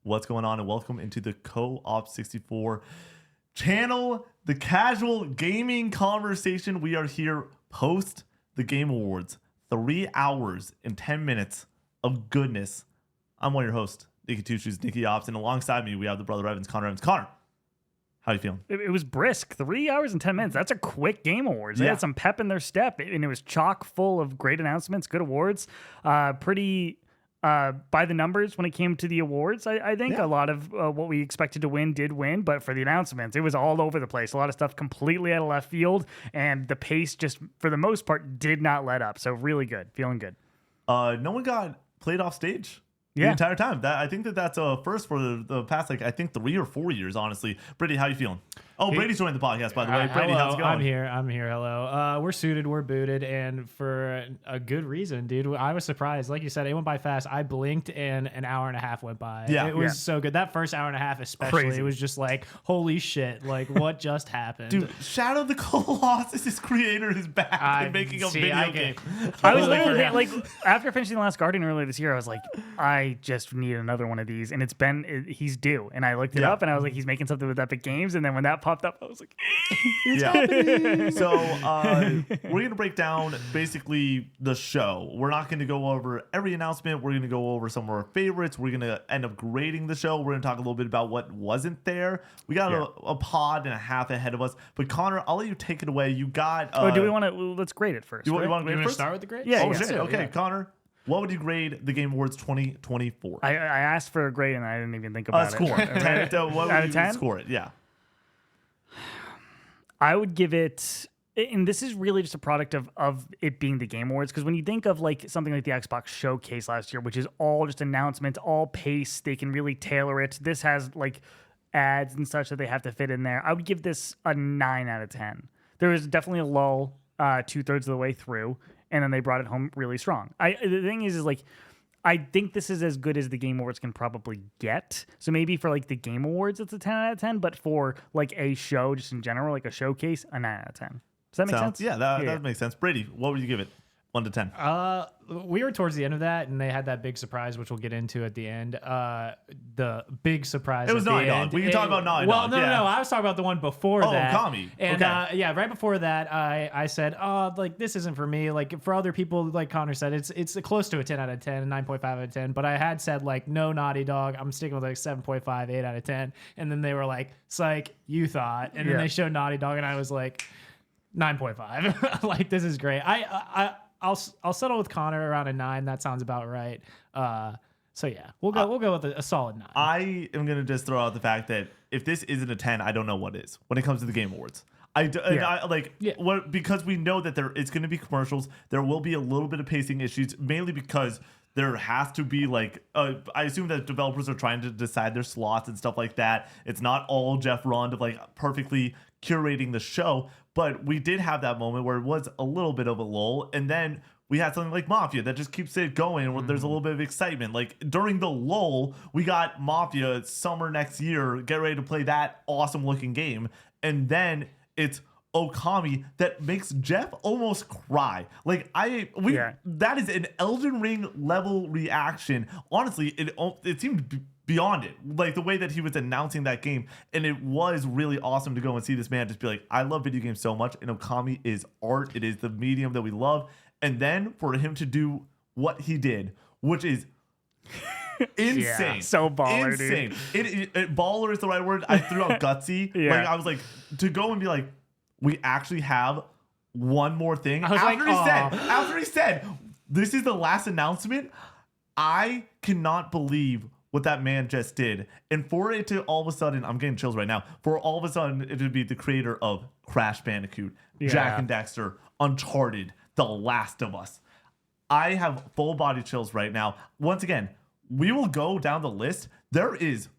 What's going on? And welcome into the Co-op 64 channel, the casual gaming conversation. We are here post the Game Awards. 3 hours and 10 minutes of goodness. I'm one of your hosts, Nicky Two Shoes, Nicky Ops, and alongside me we have the brother Evans, Connor Evans. Connor, how you feeling? It was brisk. 3 hours and 10 minutes. That's a quick Game Awards. They had some pep in their step, and it was chock full of great announcements, good awards. Pretty by the numbers when it came to the awards. I think a lot of what we expected to win did win, but for the announcements, it was all over the place. A lot of stuff completely out of left field, and the pace just, for the most part, did not let up. So really good. Feeling good. No one got played off stage the entire time. I think that's a first for the past, I think 3 or 4 years, honestly. Brady, how you feeling? Oh, Brady's joining the podcast, by the way. Brady, hello, how's it going? I'm here. Hello. We're suited, we're booted, and for a good reason, dude. I was surprised. Like you said, it went by fast. I blinked, and an hour and a half went by. Yeah. It was so good. That first hour and a half, especially, Crazy. it was just like, holy shit, like, what just happened? Dude, Shadow the Colossus' creator is back and making a video game. I was literally like, after finishing The Last Guardian earlier this year, I was like, I just need another one of these, and he's due. And I looked it up, and I was like, he's making something with Epic Games. And then when that popped up, I was like, it's happening. So we're gonna break down basically the show. We're not gonna go over every announcement. We're gonna go over some of our favorites. We're gonna end up grading the show. We're gonna talk a little bit about what wasn't there. We got a pod and a half ahead of us. But Connor, I'll let you take it away. You got. Do we want to? Let's grade it first. You want to grade it want to first? start with the grade? Yeah. Oh shit. Okay, Connor. What would you grade the Game Awards 2024? I asked for a grade, and I didn't even think about Score. it. 10, what Out would of you 10? score it? Yeah. I would give it, and this is really just a product of it being the Game Awards, because when you think of like something like the Xbox Showcase last year, which is all just announcements, all pace, they can really tailor it. This has like ads and such that they have to fit in there. I would give this a 9 out of 10. There was definitely a lull 2/3 of the way through, and then they brought it home really strong. The thing is like, I think this is as good as the Game Awards can probably get. So maybe for like the Game Awards, it's a 10 out of 10, but for like a show just in general, like a showcase, a 9 out of 10. Does that make sense? Yeah, that makes sense. Brady, what would you give it? 1 to 10. We were towards the end of that, and they had that big surprise, which we'll get into at the end. The big surprise. It was Naughty Dog. We can talk about Naughty Dog. Well, no. I was talking about the one before that. Okami. And Okay. right before that, I said, like this isn't for me. Like for other people, like Connor said, it's close to a 10 out of 10, 9.5 out of 10. But I had said like no Naughty Dog. I'm sticking with like 7.5, 8 out of 10. And then they were like, psych, you thought. And then they showed Naughty Dog, and I was like 9.5. Like this is great. I'll settle with Connor around a 9. That sounds about right. So yeah, we'll go with a solid 9. I am gonna just throw out the fact that if this isn't a 10, I don't know what is when it comes to the Game Awards. Because we know that it's going to be commercials. There will be a little bit of pacing issues, mainly because there has to be like I assume that developers are trying to decide their slots and stuff like that. It's not all Jeff Rund of like perfectly curating the show, but we did have that moment where it was a little bit of a lull, and then we had something like Mafia that just keeps it going, where there's a little bit of excitement. Like during the lull, we got Mafia summer next year. Get ready to play that awesome looking game, and then it's Okami that makes Jeff almost cry. Like that is an Elden Ring level reaction. Honestly, it seemed beyond it, like the way that he was announcing that game, and it was really awesome to go and see this man just be like, I love video games so much, and Okami is art. It is the medium that we love. And then for him to do what he did, which is insane. So baller, insane. dude. Baller is the right word. I threw out gutsy. Like I was like, to go and be like, we actually have one more thing. After he said, this is the last announcement, I cannot believe what that man just did. And for it to all of a sudden, I'm getting chills right now, for all of a sudden it would be the creator of Crash Bandicoot, Jack and Dexter, Uncharted, The Last of Us. I have full body chills right now. Once again, we will go down the list. There is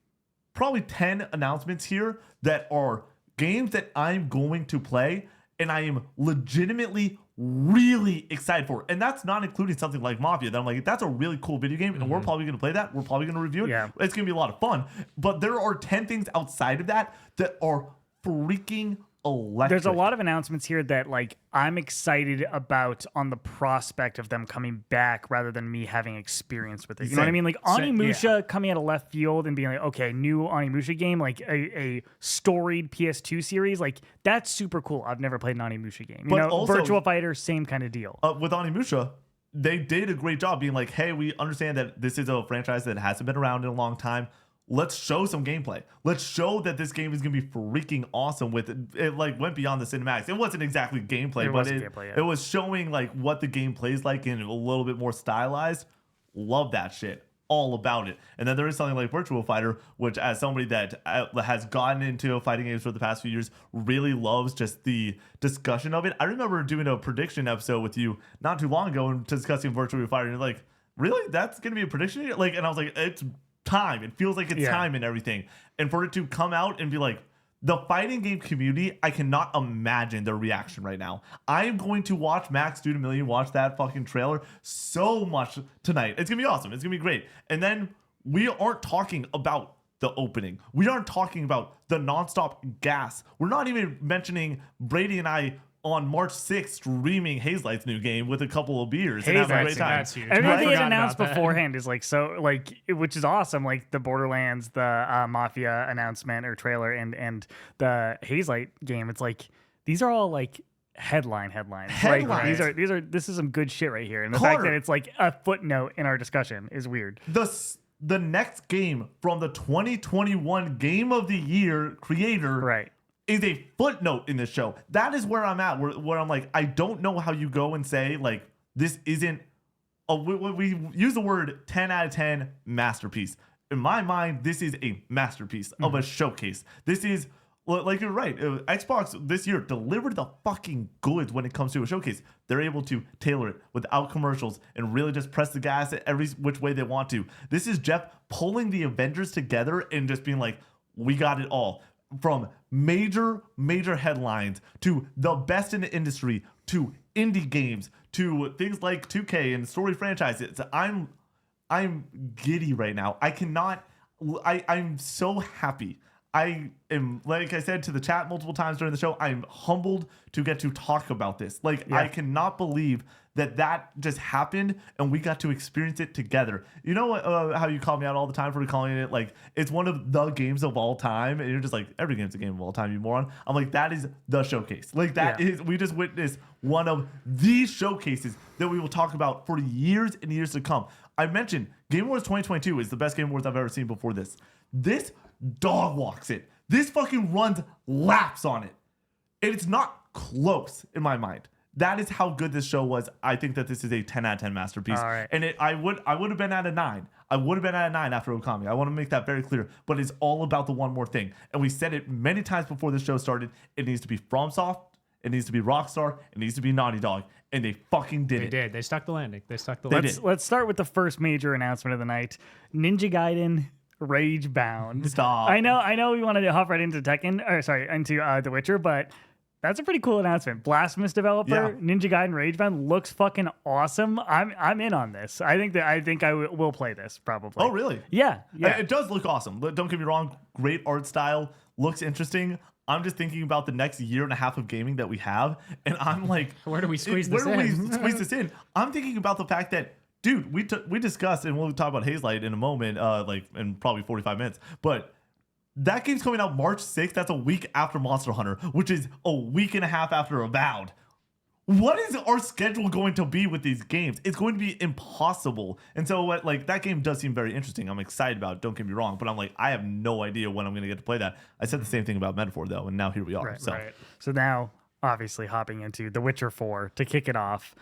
probably 10 announcements here that are games that I'm going to play, and I am legitimately really excited for. And that's not including something like Mafia that I'm like, that's a really cool video game, and we're probably going to play that. We're probably going to review it. Yeah. It's going to be a lot of fun. But there are 10 things outside of that that are freaking electric. There's a lot of announcements here that like I'm excited about on the prospect of them coming back rather than me having experience with it. You know what I mean? Like Onimusha coming out of left field and being like, okay, new Onimusha game, like a storied PS2 series, like that's super cool. I've never played an Onimusha game. You know, also, Virtua Fighter, same kind of deal. With Onimusha, they did a great job being like, hey, we understand that this is a franchise that hasn't been around in a long time. Let's show some gameplay. Let's show that this game is going to be freaking awesome with it. It like went beyond the cinematics. It wasn't exactly gameplay, but it was showing like what the game plays like and a little bit more stylized. Love that shit. All about it. And then there is something like Virtua Fighter, which as somebody that has gotten into fighting games for the past few years, really loves just the discussion of it. I remember doing a prediction episode with you not too long ago and discussing Virtua Fighter. And you're like, really? That's going to be a prediction? Like, and I was like, it's time. It feels like it's time and everything. And for it to come out and be like, the fighting game community, I cannot imagine their reaction right now. I am going to watch Max Dude a Million watch that fucking trailer so much tonight. It's going to be awesome. It's going to be great. And then we aren't talking about the opening. We aren't talking about the nonstop gas. We're not even mentioning Brady and I on March 6th streaming Hazelight's new game with a couple of beers and having a great time. That's huge. Everything they announced beforehand is like so like which is awesome. Like the Borderlands, the Mafia announcement or trailer, and the Hazelight game. It's like these are all like headlines. Like this is some good shit right here. And the fact that it's like a footnote in our discussion is weird. The next game from the 2021 Game of the Year creator is a footnote in the show. That is where I'm at, where I'm like, I don't know how you go and say, like, this isn't, we use the word 10 out of 10 masterpiece. In my mind, this is a masterpiece of a showcase. This is, like you're right, Xbox this year delivered the fucking goods when it comes to a showcase. They're able to tailor it without commercials and really just press the gas every which way they want to. This is Jeff pulling the Avengers together and just being like, we got it all. From major headlines to the best in the industry to indie games to things like 2K and story franchises. I'm giddy right now. I'm so happy. I am, like I said to the chat multiple times during the show, I'm humbled to get to talk about this. Like, I cannot believe that just happened and we got to experience it together. You know how you call me out all the time for calling it, like, it's one of the games of all time. And you're just like, every game's a game of all time, you moron. I'm like, that is the showcase. Like, that is, we just witnessed one of the showcases that we will talk about for years and years to come. I mentioned Game Awards 2022 is the best Game Awards I've ever seen before this. This dog walks it. This fucking runs laps on it. It's not close in my mind. That is how good this show was. I think that this is a 10 out of 10 masterpiece. All right. And I would have been at a 9. I would have been at a 9 after Okami. I want to make that very clear. But it's all about the one more thing. And we said it many times before the show started. It needs to be FromSoft. It needs to be Rockstar. It needs to be Naughty Dog. And they fucking did it. They did. They stuck the landing. Let's start with the first major announcement of the night. Ninja Gaiden Rage Bound. Stop. I know we wanted to hop right into into The Witcher, but that's a pretty cool announcement. Blasphemous developer, Ninja Gaiden Rage Bound looks fucking awesome. I'm in on this. I think I will play this probably. Oh, really? Yeah. It does look awesome. Don't get me wrong. Great art style. Looks interesting. I'm just thinking about the next year and a half of gaming that we have, and I'm like, where do we squeeze this in? I'm thinking about the fact that, dude, we discussed, and we'll talk about Hazelight in a moment, like in probably 45 minutes, but that game's coming out March 6th. That's a week after Monster Hunter, which is a week and a half after Avowed. What is our schedule going to be with these games? It's going to be impossible. And so, like, that game does seem very interesting. I'm excited about it. Don't get me wrong, but I'm like, I have no idea when I'm going to get to play that. I said the same thing about Metaphor, though, and now here we are. So now, obviously, hopping into The Witcher 4 to kick it off.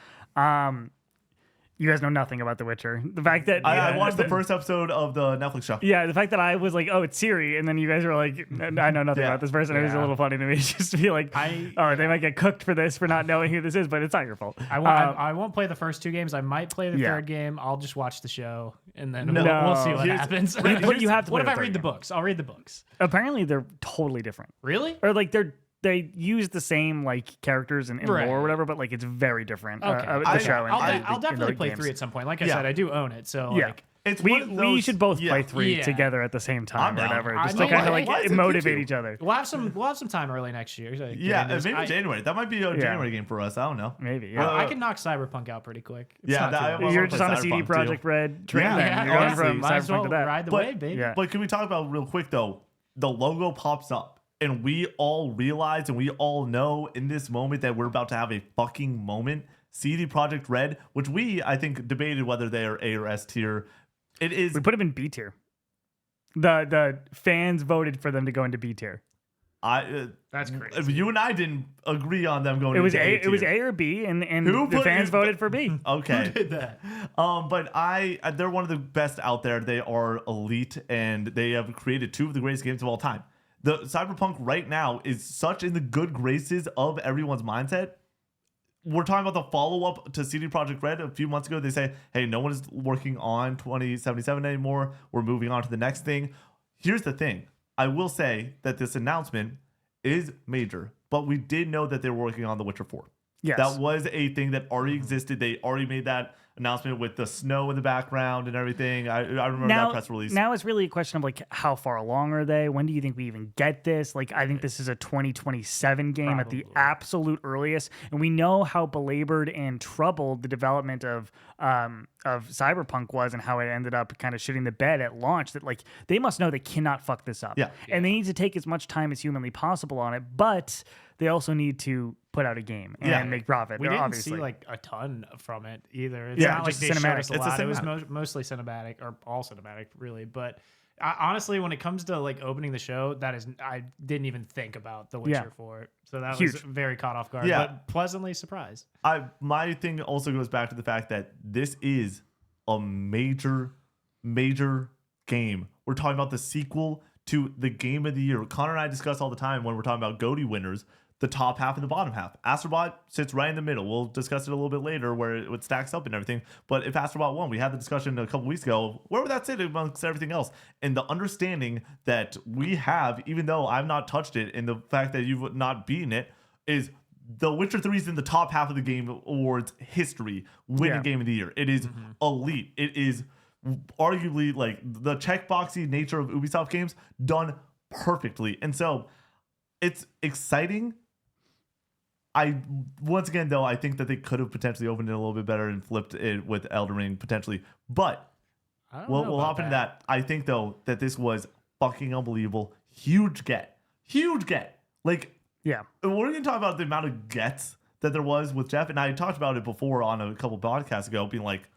You guys know nothing about The Witcher. The fact that I watched the first episode of the Netflix show. Yeah, the fact that I was like, oh, it's Siri, and then you guys were like, I know nothing about this person. It was a little funny to me just to be like, oh, they might get cooked for this for not knowing who this is, but it's not your fault. I won't play the first 2 games. I might play the third game. I'll just watch the show, and then we'll see what happens. But you have to. What if I read the books? I'll read the books. Apparently, they're totally different. Really? Or like they use the same like characters and lore or whatever, but like it's very different. Okay. The show. I'll definitely play 3 at some point. Like I said, I do own it. So like, It's We one of those, should both play 3 Yeah. together at the same time I'm or down. whatever, I just to know, kind of why like is it motivate Q2? each other. We'll have some time early next year. So Yeah, get into maybe this. January. That might be a January game for us. I don't know. Maybe, yeah. I can knock Cyberpunk out pretty quick. It's Yeah, not too that- bad. well, You're I'll just play on a CD Cyberpunk, Projekt too. Red train Yeah, then. You're going honestly, from might as Cyberpunk well to that. ride the But- wave, baby. Yeah. But can we talk about real quick though? The logo pops up, and we all realize and we all know in this moment that we're about to have a fucking moment. CD Projekt Red, which I think debated whether they are A or S tier. It is. We put him in B tier. The fans voted for them to go into B tier. That's crazy. You and I didn't agree on them going. It was into A. It was tier. A or B, and Who the put fans it- voted for B. Okay. Who did that? But they're one of the best out there. They are elite, and they have created 2 of the greatest games of all time. The Cyberpunk right now is such in the good graces of everyone's mindset. We're talking about the follow-up to CD Projekt Red a few months ago. They say, hey, no one is working on 2077 anymore. We're moving on to the next thing. Here's the thing. I will say that this announcement is major, but we did know that they were working on The Witcher 4. Yes. That was a thing that already existed. They already made that announcement with the snow in the background and everything. I remember that press release. Now it's really a question of like how far along are they? When do you think we even get this? Like I think this is a 2027 game at the Probably. absolute earliest, and we know how belabored and troubled the development of Cyberpunk was and how it ended up kind of shitting the bed at launch. That like they must know they cannot fuck this up. Yeah. And they need to take as much time as humanly possible on it, but they also need to put out a game and Yeah. make profit. We didn't obviously. see like a ton from it either. It's Yeah, not like just they showed cinematic. us a It's a lot. It was cinematic. mostly cinematic or all cinematic, really. But honestly, when it comes to like opening the show, I didn't even think about The Witcher Yeah. for it. So that Huge. was very caught off guard, Yeah. but pleasantly surprised. My thing also goes back to the fact that this is a major game. We're talking about the sequel to the game of the year. Connor and I discuss all the time when we're talking about GOTY winners, the top half and the bottom half. Astrobot sits right in the middle. We'll discuss it a little bit later where it stacks up and everything. But if Astrobot won, we had the discussion a couple weeks ago, where would that sit amongst everything else? And the understanding that we have, even though I've not touched it, and the fact that you've not beaten it, is The Witcher 3 is in the top half of the Game Awards history, winning Yeah. Game of the Year. It is elite. It is arguably like the checkboxy nature of Ubisoft games done perfectly. And so it's exciting. Once again though, I think that they could have potentially opened it a little bit better and flipped it with Elden Ring potentially. But I don't we'll know hop about into that. I think though that this was fucking unbelievable. Huge get. Like yeah. we're going to talk about the amount of gets that there was with Jeff, and I talked about it before on a couple podcasts ago, being like,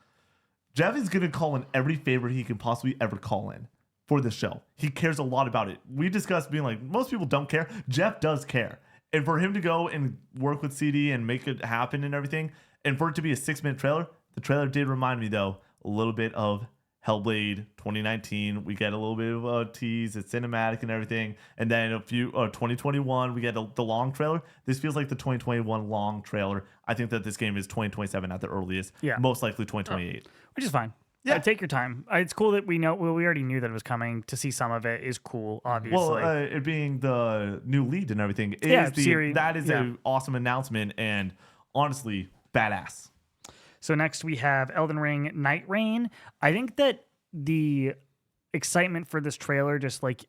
Jeff is going to call in every favor he can possibly ever call in for the show. He cares a lot about it. We discussed being like, most people don't care. Jeff does care. And for him to go and work with CD and make it happen and everything, and for it to be a 6-minute trailer, the trailer did remind me, though, a little bit of Hellblade 2019. We get a little bit of a tease. It's cinematic and everything. And then 2021, we get the long trailer. This feels like the 2021 long trailer. I think that this game is 2027 at the earliest. Yeah. Most likely 2028. Which is fine. Yeah. Take your time. It's cool that we know. Well, we already knew that it was coming. To see some of it is cool. Obviously. Well, it being the new lead and everything is Yeah, Siri, that is yeah. an awesome announcement and honestly badass. So next we have Elden Ring Night Rain. I think that the excitement for this trailer just like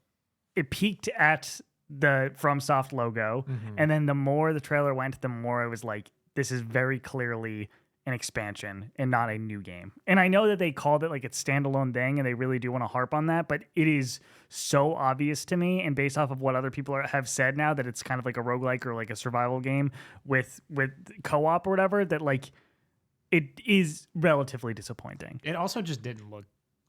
it peaked at the FromSoft logo, and then the more the trailer went, the more I was like, this is very clearly an expansion and not a new game. And I know that they called it like its standalone thing, and they really do want to harp on that, but it is so obvious to me, and based off of what other people have said now, that it's kind of like a roguelike or like a survival game with co-op or whatever, that like it is relatively disappointing. It also just didn't look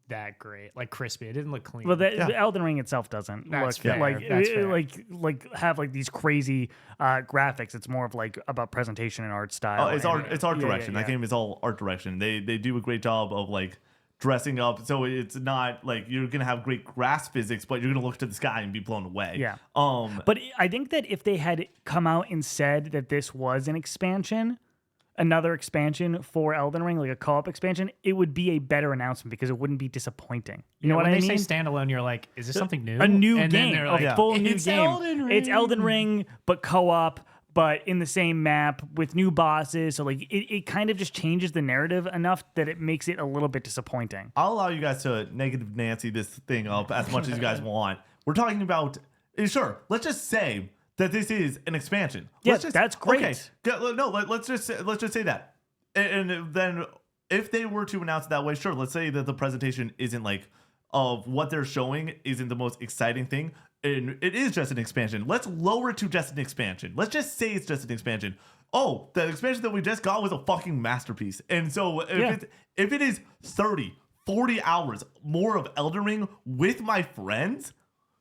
that great, like crispy. It didn't look clean. Well, the Elden Ring itself doesn't That's look fair. like That's fair. like have like these crazy graphics. It's more of like about presentation and art style. It's and- art yeah, direction. yeah, That game is all art direction. They do a great job of like dressing up, so it's not like you're gonna have great grass physics, but you're gonna look to the sky and be blown away. Yeah. Um. But I think that if they had come out and said that this was an expansion, another expansion for Elden Ring, like a co-op expansion, it would be a better announcement because it wouldn't be disappointing. You know what when I they mean? say standalone, you're like, is this something new? A new And then game, they're a like, full new "It's game. Elden Ring." It's Elden Ring, but co-op, but in the same map with new bosses. So like it kind of just changes the narrative enough that it makes it a little bit disappointing. I'll allow you guys to negative Nancy this thing up as much as you guys want. We're talking about, sure, let's just say that this is an expansion. Yes, that's great. Okay, no, let's just say that. And then if they were to announce it that way, sure, let's say that the presentation isn't like of what they're showing isn't the most exciting thing. And it is just an expansion. Let's lower it to just an expansion. Let's just say it's just an expansion. Oh, the expansion that we just got was a fucking masterpiece. And so if it is 30, 40 hours more of Elden Ring with my friends,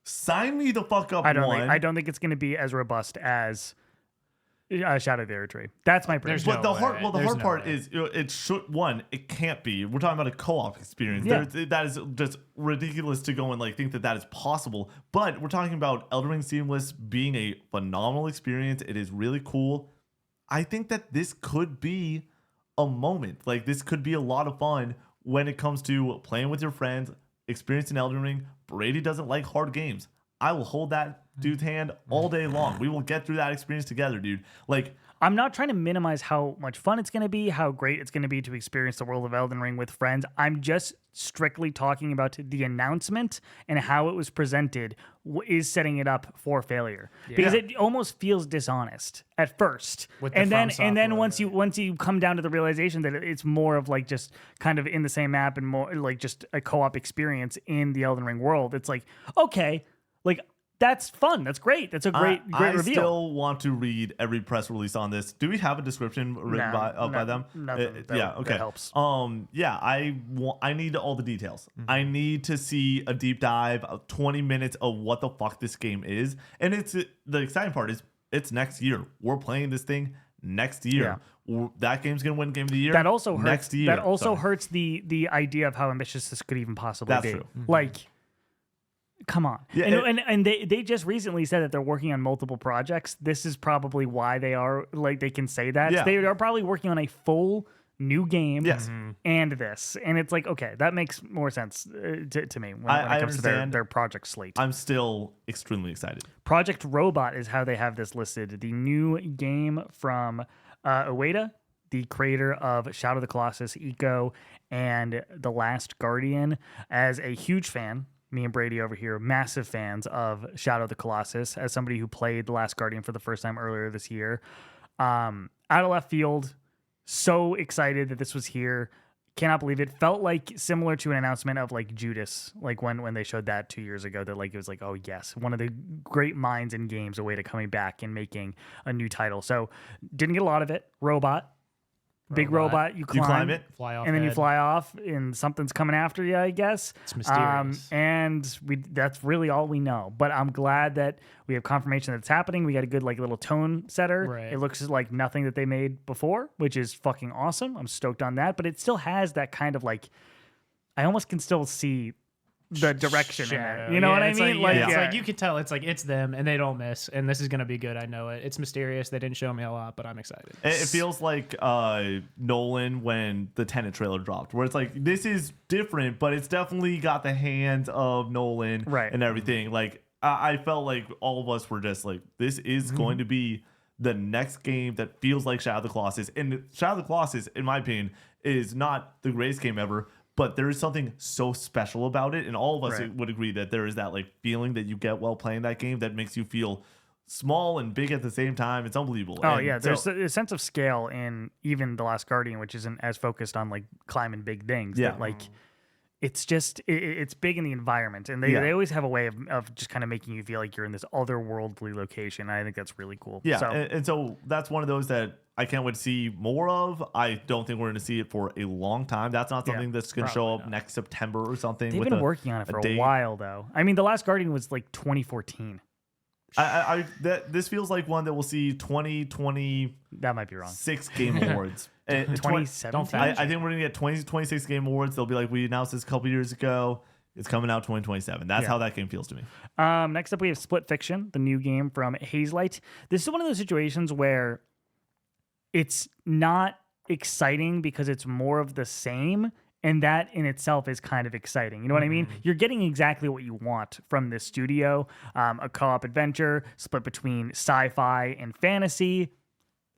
sign me the fuck up. I don't think it's going to be as robust as Shadow of the Erdtree. That's my prediction. But the hard part is it should it can't be. We're talking about a co-op experience. Yeah. That is just ridiculous to go and like think that is possible. But we're talking about Elden Ring Seamless being a phenomenal experience. It is really cool. I think that this could be a moment. Like this could be a lot of fun when it comes to playing with your friends, experiencing Elden Ring. Brady doesn't like hard games. I will hold that dude's hand all day long. We will get through that experience together, dude. Like, I'm not trying to minimize how much fun it's going to be, how great it's going to be to experience the world of Elden Ring with friends. I'm just strictly talking about the announcement and how it was presented is setting it up for failure. Because it almost feels dishonest at first. And then once you come down to the realization that it's more of like just kind of in the same map and more like just a co-op experience in the Elden Ring world, it's like, okay, like that's fun. That's great. That's a great reveal. I still want to read every press release on this. Do we have a description written by them? That helps. I need all the details. Mm-hmm. I need to see a deep dive of 20 minutes of what the fuck this game is. And the exciting part is it's next year. We're playing this thing next year. Yeah. That game's gonna win Game of the Year. That also hurts. Next year. That also hurts the idea of how ambitious this could even possibly be. That's true. Mm-hmm. Like, come on. Yeah, and they just recently said that they're working on multiple projects. This is probably why they are like they can say that. Yeah. They are probably working on a full new game and this. And it's like, okay, that makes more sense to me when it comes to their project slate. I'm still extremely excited. Project Robot is how they have this listed. The new game from Ueda, the creator of Shadow of the Colossus, Eco, and The Last Guardian. As a huge fan, me and Brady over here, massive fans of Shadow of the Colossus, as somebody who played The Last Guardian for the first time earlier this year. Out of left field, so excited that this was here. Cannot believe it. Felt like similar to an announcement of like Judas, like when they showed that 2 years ago, that like it was like, oh yes, one of the great minds in games, a way to coming back and making a new title. So didn't get a lot of it. Big robot, you climb it, fly off, and then you fly off, and something's coming after you, I guess. It's mysterious. That's really all we know. But I'm glad that we have confirmation that it's happening. We got a good like little tone setter. Right. It looks like nothing that they made before, which is fucking awesome. I'm stoked on that. But it still has that kind of like, I almost can still see the direction in it. You know what I mean? It's like you could tell it's like it's them and they don't miss, and this is gonna be good. I know it. It's mysterious. They didn't show me a lot, but I'm excited. It feels like Nolan when the Tenet trailer dropped, where it's like this is different, but it's definitely got the hands of Nolan and everything. Like I felt like all of us were just like, this is going to be the next game that feels like Shadow of the Colossus. And Shadow of the Colossus, in my opinion, is not the greatest game ever, but there is something so special about it, and all of us would agree that there is that like feeling that you get while playing that game that makes you feel small and big at the same time. It's unbelievable. Oh, and there's a sense of scale in even The Last Guardian, which isn't as focused on like climbing big things. Yeah, that, like it's just it's big in the environment, and they always have a way of just kind of making you feel like you're in this otherworldly location. And I think that's really cool. Yeah, and so that's one of those that I can't wait to see more of. I don't think we're going to see it for a long time. That's not something that's going to show up next September or something. They've been working on it for a while, though. I mean, The Last Guardian was like 2014. This feels like one that we'll see 2020. That might be wrong. 6 Game Awards. 2017. I think we're going to get 2026 Game Awards. They'll be like, we announced this a couple years ago. It's coming out 2027. That's how that game feels to me. Next up, we have Split Fiction, the new game from Hazelight. This is one of those situations where it's not exciting because it's more of the same, And that in itself is kind of exciting. You know what I mean? You're getting exactly what you want from this studio. A co-op adventure split between sci-fi and fantasy.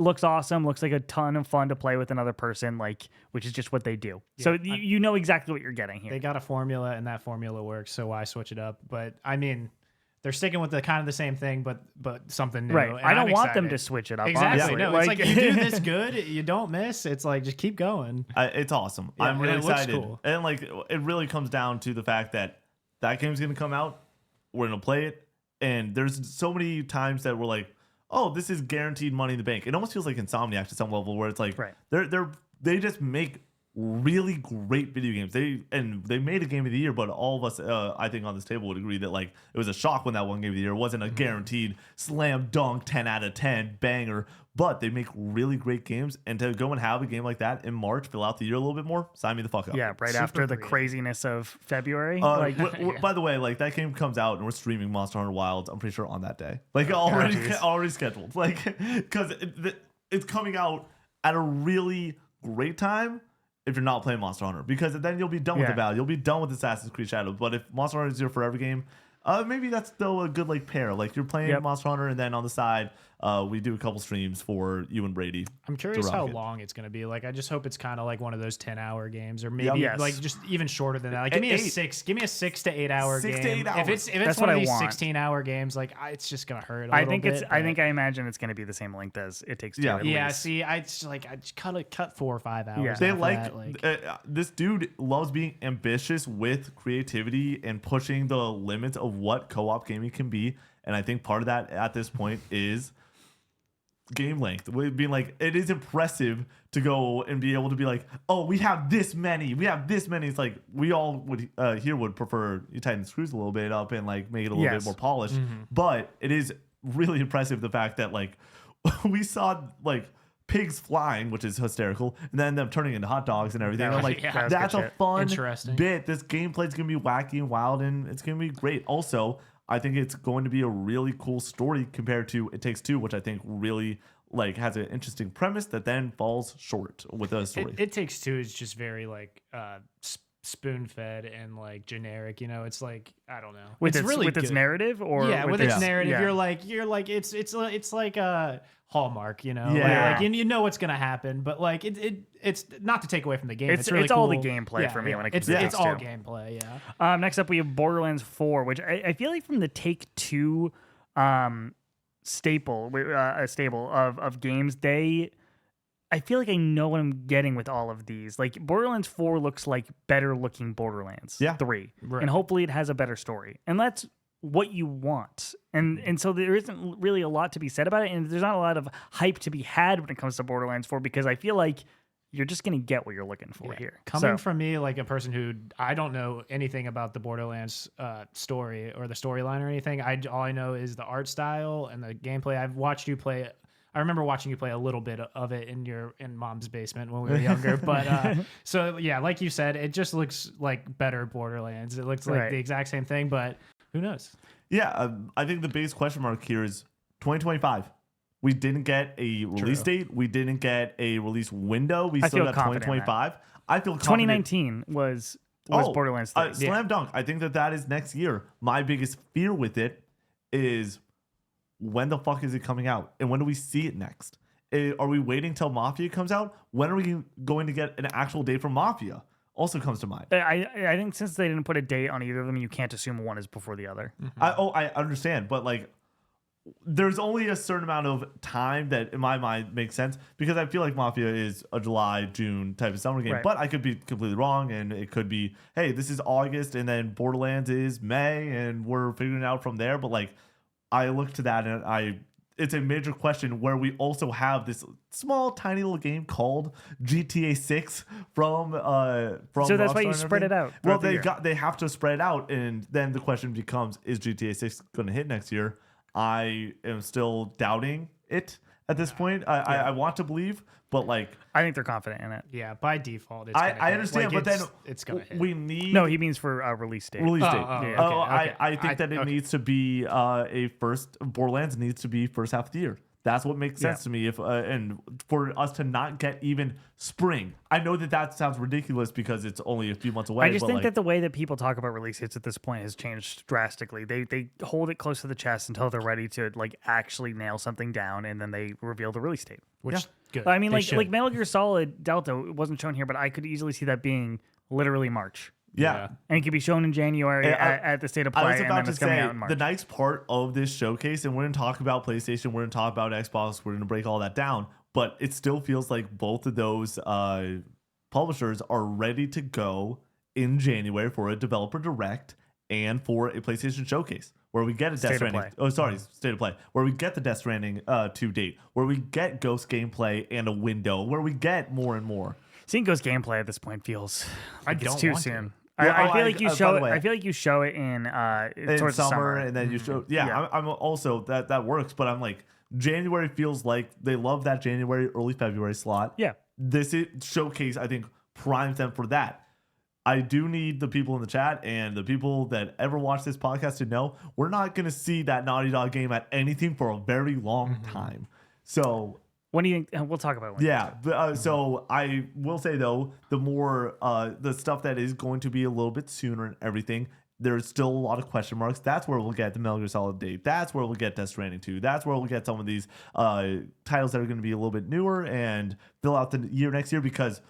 Looks awesome. Looks like a ton of fun to play with another person, like, which is just what they do. So you know exactly what you're getting here. They got a formula, and that formula works. So why switch it up? But I mean, they're sticking with the kind of the same thing, but something new. Right. And I don't I'm want them to excited. switch it up. Exactly. Honestly. No, it's like you do this good, you don't miss. It's like just keep going. It's awesome. Yeah, I'm really and it looks excited. cool. And like it really comes down to the fact that game's gonna come out. We're gonna play it, and there's so many times that we're like, oh, this is guaranteed money in the bank. It almost feels like Insomniac to some level, where it's like Right. they just make really great video games. They made a game of the year, but all of us, I think on this table would agree that like it was a shock when that one game of the year wasn't a guaranteed slam dunk 10 out of 10 banger. But they make really great games, and to go and have a game like that in March, fill out the year a little bit more, sign me the fuck up. Yeah, right Super after the creative. craziness of February. By the way, like that game comes out and we're streaming Monster Hunter Wilds. I'm pretty sure on that day, like already scheduled, like because it's coming out at a really great time if you're not playing Monster Hunter, because then you'll be done with the Valley, you'll be done with Assassin's Creed Shadows. But if Monster Hunter is your forever game, maybe that's still a good like pair. Like you're playing Monster Hunter, and then on the side, we do a couple streams for you and Brady. I'm curious how rock it. long it's going to be. Like, I just hope it's kind of like one of those 10-hour games, or maybe Yes. like just even shorter than that. Like, give me a 6 to 8 hour 6 game. to 8 hours. If it's That's one what of I these want. 16-hour games, like it's just gonna hurt. I think I imagine it's going to be the same length as It Takes Two. Yeah. at Yeah. least. See, I just cut 4 or 5 hours. Yeah. off They of like, that, this dude loves being ambitious with creativity and pushing the limits of what co-op gaming can be, and I think part of that at this point is game length. Being like, it is impressive to go and be able to be like, oh, we have this many. It's like we all would would prefer you tighten the screws a little bit up and like make it a little bit more polished. But it is really impressive the fact that like we saw like pigs flying, which is hysterical, and then them turning into hot dogs and everything. I'm like, Yeah. that's a fun Interesting. bit. This gameplay is gonna be wacky and wild, and it's gonna be great. Also, I think it's going to be a really cool story compared to It Takes Two, which I think really like has an interesting premise that then falls short with a story. It Takes Two is just very like spoon fed and like generic. You know, it's like I don't know. With it's really its good. narrative, or with its its narrative, yeah. you're like it's like a Hallmark, you know. Yeah. Like you know what's gonna happen, but like it's not to take away from the game. It's It's really all the cool. gameplay for me when it comes it's to it's Takes all Two. gameplay. Yeah. Next up, we have Borderlands 4, which I feel like from the Take Two stable of games, I feel like I know what I'm getting with all of these. Like Borderlands 4 looks like better looking Borderlands 3, Right. and hopefully it has a better story, and that's what you want. And so there isn't really a lot to be said about it, and there's not a lot of hype to be had when it comes to Borderlands 4, because I feel like you're just gonna get what you're looking for here. Coming So- from me, like a person who I don't know anything about the Borderlands story or the storyline or anything. All I know is the art style and the gameplay. I've watched you play. I remember watching you play a little bit of it in mom's basement when we were younger. But so yeah, like you said, it just looks like better Borderlands. It looks like Right. the exact same thing, but who knows? Yeah, I think the biggest question mark here is 2025. We didn't get a release date. We didn't get a release window. We I still feel got confident in 2025. I feel confident. 2019 was Borderlands 3. Slam dunk. I think that is next year. My biggest fear with it is when the fuck is it coming out? And when do we see it next? Are we waiting till Mafia comes out? When are we going to get an actual date for Mafia? Also comes to mind. I think since they didn't put a date on either of them, you can't assume one is before the other. I understand, but like there's only a certain amount of time that in my mind makes sense, because I feel like Mafia is a July, June type of summer game, Right. but I could be completely wrong, and it could be, hey, this is August and then Borderlands is May and we're figuring it out from there. But like I look to that and it's a major question where we also have this small tiny little game called GTA 6 from So that's why Rockstar you and spread it everything. out Well, throughout the year. they have to spread it out, and then the question becomes, is GTA 6 going to hit next year? I am still doubting it at this point. I want to believe, but like I think they're confident in it. Yeah, by default, it's I gonna hit. understand, Like, but then it's gonna hit. we need No, he means for a release date. release date. yeah, okay. I think that it needs to be Borderlands needs to be first half of the year. That's what makes sense to me. If and for us to not get even spring, I know that sounds ridiculous because it's only a few months away. I just but think like, that the way that people talk about release dates at this point has changed drastically. They hold it close to the chest until they're ready to like actually nail something down, and then they reveal the release date. Which good. I mean, They like should. Metal Gear Solid Delta wasn't shown here, but I could easily see that being literally March. yeah. And it could be shown in January at the State of I Play, was and about then to it's coming say out in March. the nice part of this showcase, and we're going to talk about PlayStation, we're going to talk about Xbox, we're going to break all that down, but it still feels like both of those publishers are ready to go in January for a developer direct and for a PlayStation showcase where we get a State Death of Stranding. Play. Oh, sorry, State of Play. Where we get the Death Stranding 2 date, where we get Ghost gameplay and a window, where we get more and more. Seeing Ghost gameplay at this point feels like it's don't too want to. soon. Yeah, I feel like you by show the it. way, I feel like you show it in towards the summer, and then you show. Yeah, Yeah. I'm also that works, but I'm like January feels like they love that January, early February slot. Yeah. This showcase, I think, primes them for that. I do need the people in the chat and the people that ever watch this podcast to know we're not going to see that Naughty Dog game at anything for a very long time. So When do you think? We'll talk about it. yeah, so I will say though, the more the stuff that is going to be a little bit sooner and everything, there's still a lot of question marks. That's where we'll get the Metal Gear Solid date. That's where we'll get Death Stranding 2. That's where we'll get some of these titles that are going to be a little bit newer and fill out the year next year, because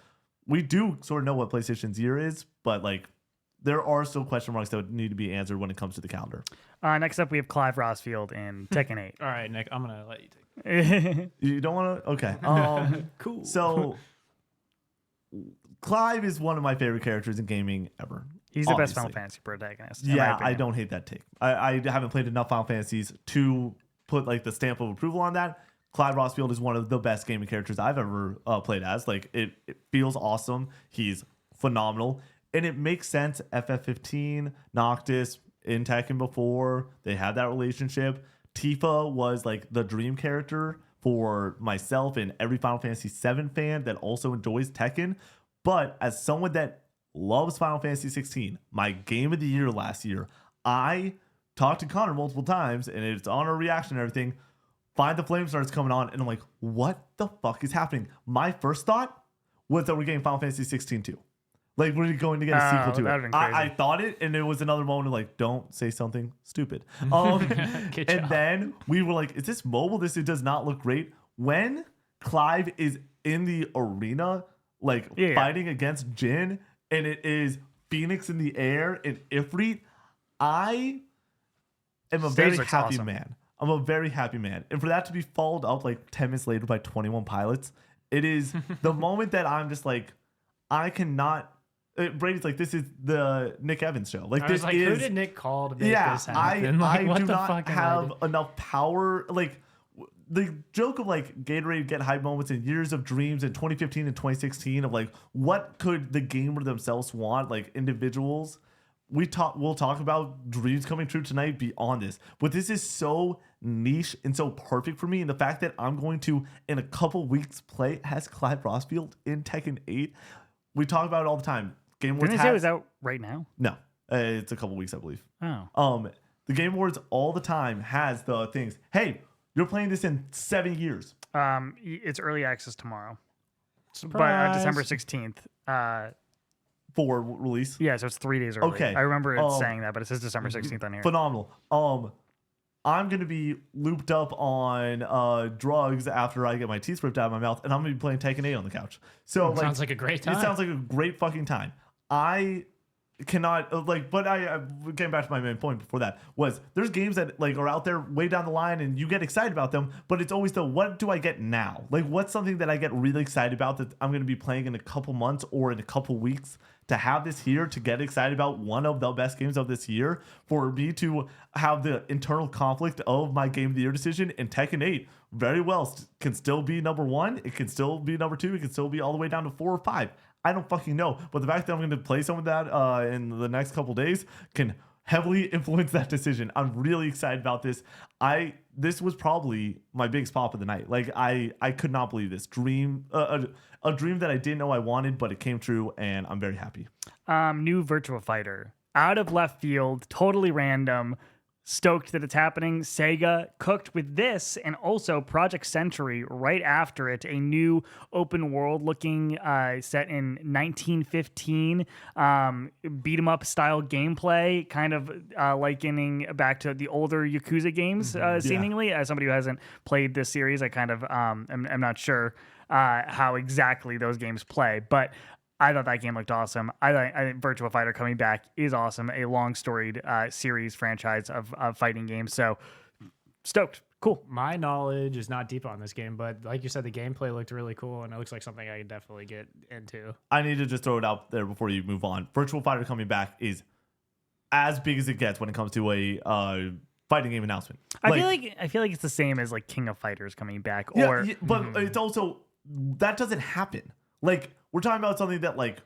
we do sort of know what PlayStation's year is, but like there are still question marks that would need to be answered when it comes to the calendar. Next up, we have Clive Rossfield in Tekken 8. All right, Nick, I'm gonna let you take. You don't want to? Okay. Cool. So Clive is one of my favorite characters in gaming ever. He's the best obviously. Final Fantasy protagonist. in my Yeah, I opinion. don't hate that take. I haven't played enough Final Fantasies to put like the stamp of approval on that. Clyde Rossfield is one of the best gaming characters I've ever played as. Like it feels awesome. He's phenomenal, and it makes sense. FF15, Noctis, in Tekken before they had that relationship. Tifa was like the dream character for myself and every Final Fantasy VII fan that also enjoys Tekken. But as someone that loves Final Fantasy 16, my game of the year last year, I talked to Connor multiple times, and it's on our reaction and everything. Find the Flame starts coming on, and I'm like, what the fuck is happening? My first thought was that we're getting Final Fantasy 16 too. Like, we're going to get a sequel to that'd it. been crazy. I thought it, and it was another moment of like, don't say something stupid. And Good job. then we were like, is this mobile? It does not look great. When Clive is in the arena, like Yeah. fighting against Jin, and it is Phoenix in the air and Ifrit, I am a Stage very looks happy awesome. man. I'm a very happy man. And for that to be followed up like 10 minutes later by 21 Pilots, it is the moment that I'm just like, I cannot. Brady's like, this is the Nick Evans show. Like, I this was like, is. who did Nick call to make Yeah, this happen? I What do the not fuck am I have doing? enough power. Like, the joke of like Gatorade get hype moments and years of dreams in 2015 and 2016 of like, what could the gamer themselves want, like individuals. We'll talk about dreams coming true tonight beyond this, but this is so niche and so perfect for me. And the fact that I'm going to, in a couple weeks, play as Clyde Rossfield in Tekken 8, we talk about it all the time. Game Awards Didn't they say it was out right now? no, it's a couple weeks, I believe. Oh. The Game Awards all the time has the things. Hey, you're playing this in 7 years. It's early access tomorrow, but Surprise. December 16th. For release. Yeah, so it's 3 days early. Okay. I remember it saying that, but it says December 16th on here. Phenomenal. I'm gonna be looped up on drugs after I get my teeth ripped out of my mouth, and I'm gonna be playing Tekken 8 on the couch. So like, Sounds like a great time. it sounds like a great fucking time. I cannot but I getting back to my main point before that was there's games that like are out there way down the line and you get excited about them, but it's always the what do I get now? Like, what's something that I get really excited about that I'm going to be playing in a couple months or in a couple weeks to have this here, to get excited about one of the best games of this year, for me to have the internal conflict of my game of the year decision in Tekken 8 very well can still be number 1, it can still be number 2, it can still be all the way down to 4 or 5. I don't fucking know. But the fact that I'm going to play some of that in the next couple days can heavily influence that decision. I'm really excited about this. This was probably my biggest pop of the night. Like, I could not believe this dream, a dream that I didn't know I wanted, but it came true, and I'm very happy. New Virtua Fighter. Out of left field, totally random. Stoked that it's happening. Sega cooked with this and also Project Century right after it, a new open world looking set in 1915 beat 'em up style gameplay, kind of likening back to the older Yakuza games seemingly. As somebody who hasn't played this series, I kind of am not sure how exactly those games play, but I thought that game looked awesome. I think Virtua Fighter coming back is awesome. A long storied series franchise of fighting games. So stoked. Cool. My knowledge is not deep on this game, but like you said, the gameplay looked really cool, and it looks like something I can definitely get into. I need to just throw it out there before you move on. Virtua Fighter coming back is as big as it gets when it comes to a fighting game announcement. I feel like it's the same as like King of Fighters coming back. But it's also that doesn't happen. Like, we're talking about something that, like,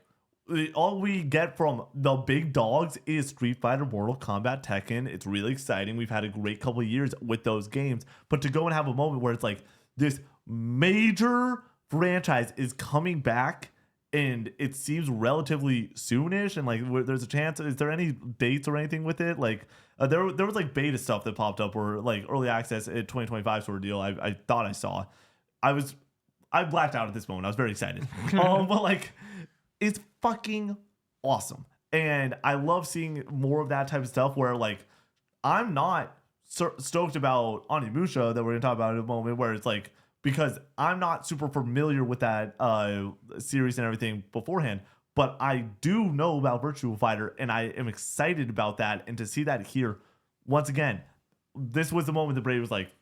all we get from the big dogs is Street Fighter, Mortal Kombat, Tekken. It's really exciting. We've had a great couple of years with those games. But to go and have a moment where it's like this major franchise is coming back and it seems relatively soonish, and like there's a chance. Is there any dates or anything with it? Like there was like beta stuff that popped up or like early access at 2025 sort of deal. I thought I saw. I blacked out at this moment. I was very excited. But like, it's fucking awesome. And I love seeing more of that type of stuff where like, I'm not stoked about Onimusha that we're going to talk about in a moment, where it's like, because I'm not super familiar with that series and everything beforehand, but I do know about Virtua Fighter and I am excited about that. And to see that here, once again, this was the moment that Brady was like,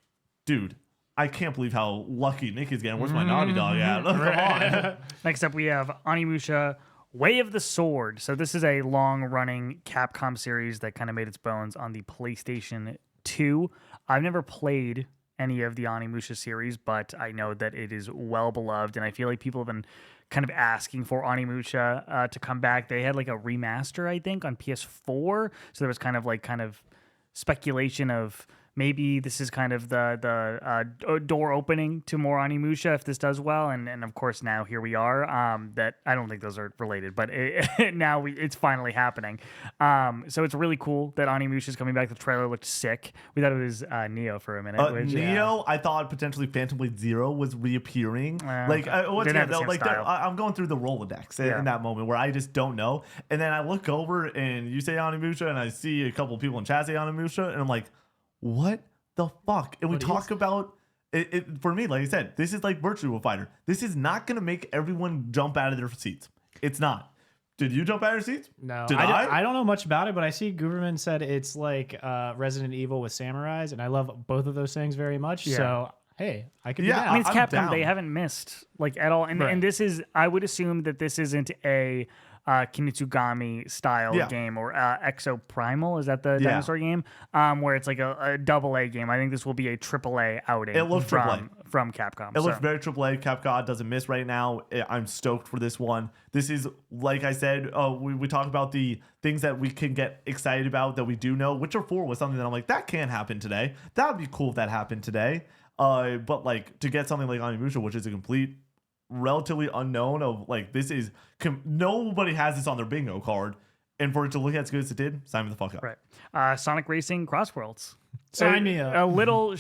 dude, I can't believe how lucky Nick is getting. Where's my Naughty Dog at? Come on. Next up, we have Onimusha Way of the Sword. So this is a long-running Capcom series that kind of made its bones on the PlayStation 2. I've never played any of the Onimusha series, but I know that it is well beloved, and I feel like people have been kind of asking for Onimusha to come back. They had like a remaster, I think, on PS4. So there was kind of speculation of maybe this is kind of the door opening to more Onimusha if this does well, and of course now here we are. That I don't think those are related, but it's finally happening. So it's really cool that Onimusha is coming back. The trailer looked sick. We thought it was Neo for a minute. Neo, I thought potentially Phantom Blade Zero was reappearing. I'm going through the Rolodex in that moment where I just don't know, and then I look over and you say Onimusha, and I see a couple people in chat say Onimusha, and I'm like, what the fuck? And we talk about it for me, like I said, this is like Virtua Fighter. This is not going to make everyone jump out of their seats. It's not. Did you jump out of your seats? No. I don't know much about it, but I see Guberman said it's like Resident Evil with samurais, and I love both of those things very much. Yeah. So, hey, I could do that. I mean, it's I'm Capcom. down. They haven't missed like at all. And this is, I would assume that this isn't a Kinitsugami style game or Exo Primal, is that the dinosaur game? Where it's like a double A game. I think this will be a triple A outing. It looks from Capcom. It looks very triple A. Capcom doesn't miss right now. I'm stoked for this one. This is, like I said, we talk about the things that we can get excited about that we do know. Witcher 4 was something that I'm like, that can't happen today. That would be cool if that happened today. But like to get something like Onimusha, which is a complete relatively unknown of like, this is nobody has this on their bingo card, and for it to look as good as it did, sign me the fuck up. Right. Sonic Racing Crossworlds. Sign me up. A little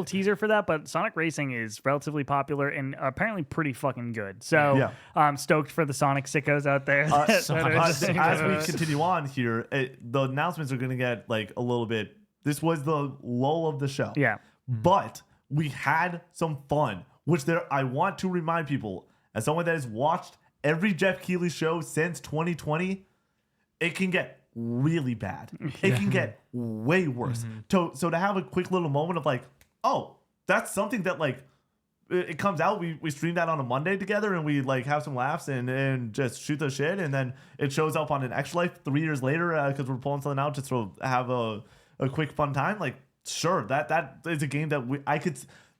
teaser for that, but Sonic Racing is relatively popular and apparently pretty fucking good. So I'm stoked for the Sonic sickos out there. As we continue on here, the announcements are going to get like a little bit. This was the lull of the show. Yeah. But we had some fun, which I want to remind people, as someone that has watched every Jeff Keighley show since 2020, it can get really bad. It can get way worse. So to have a quick little moment of like, oh, that's something that like, it comes out, we stream that on a Monday together and we like have some laughs and just shoot the shit, and then it shows up on an Extra Life 3 years later because we're pulling something out just to have a quick fun time. Like, sure, that is a game that I could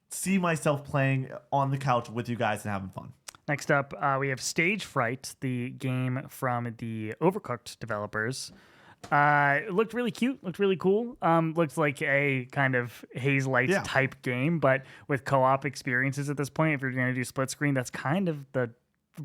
see myself playing on the couch with you guys and having fun. Next up, we have Stage Fright, the game from the Overcooked developers. It looked really cute, looked really cool. Looks like a kind of Hazelight type game, but with co-op experiences at this point. If you're going to do split screen, that's kind of the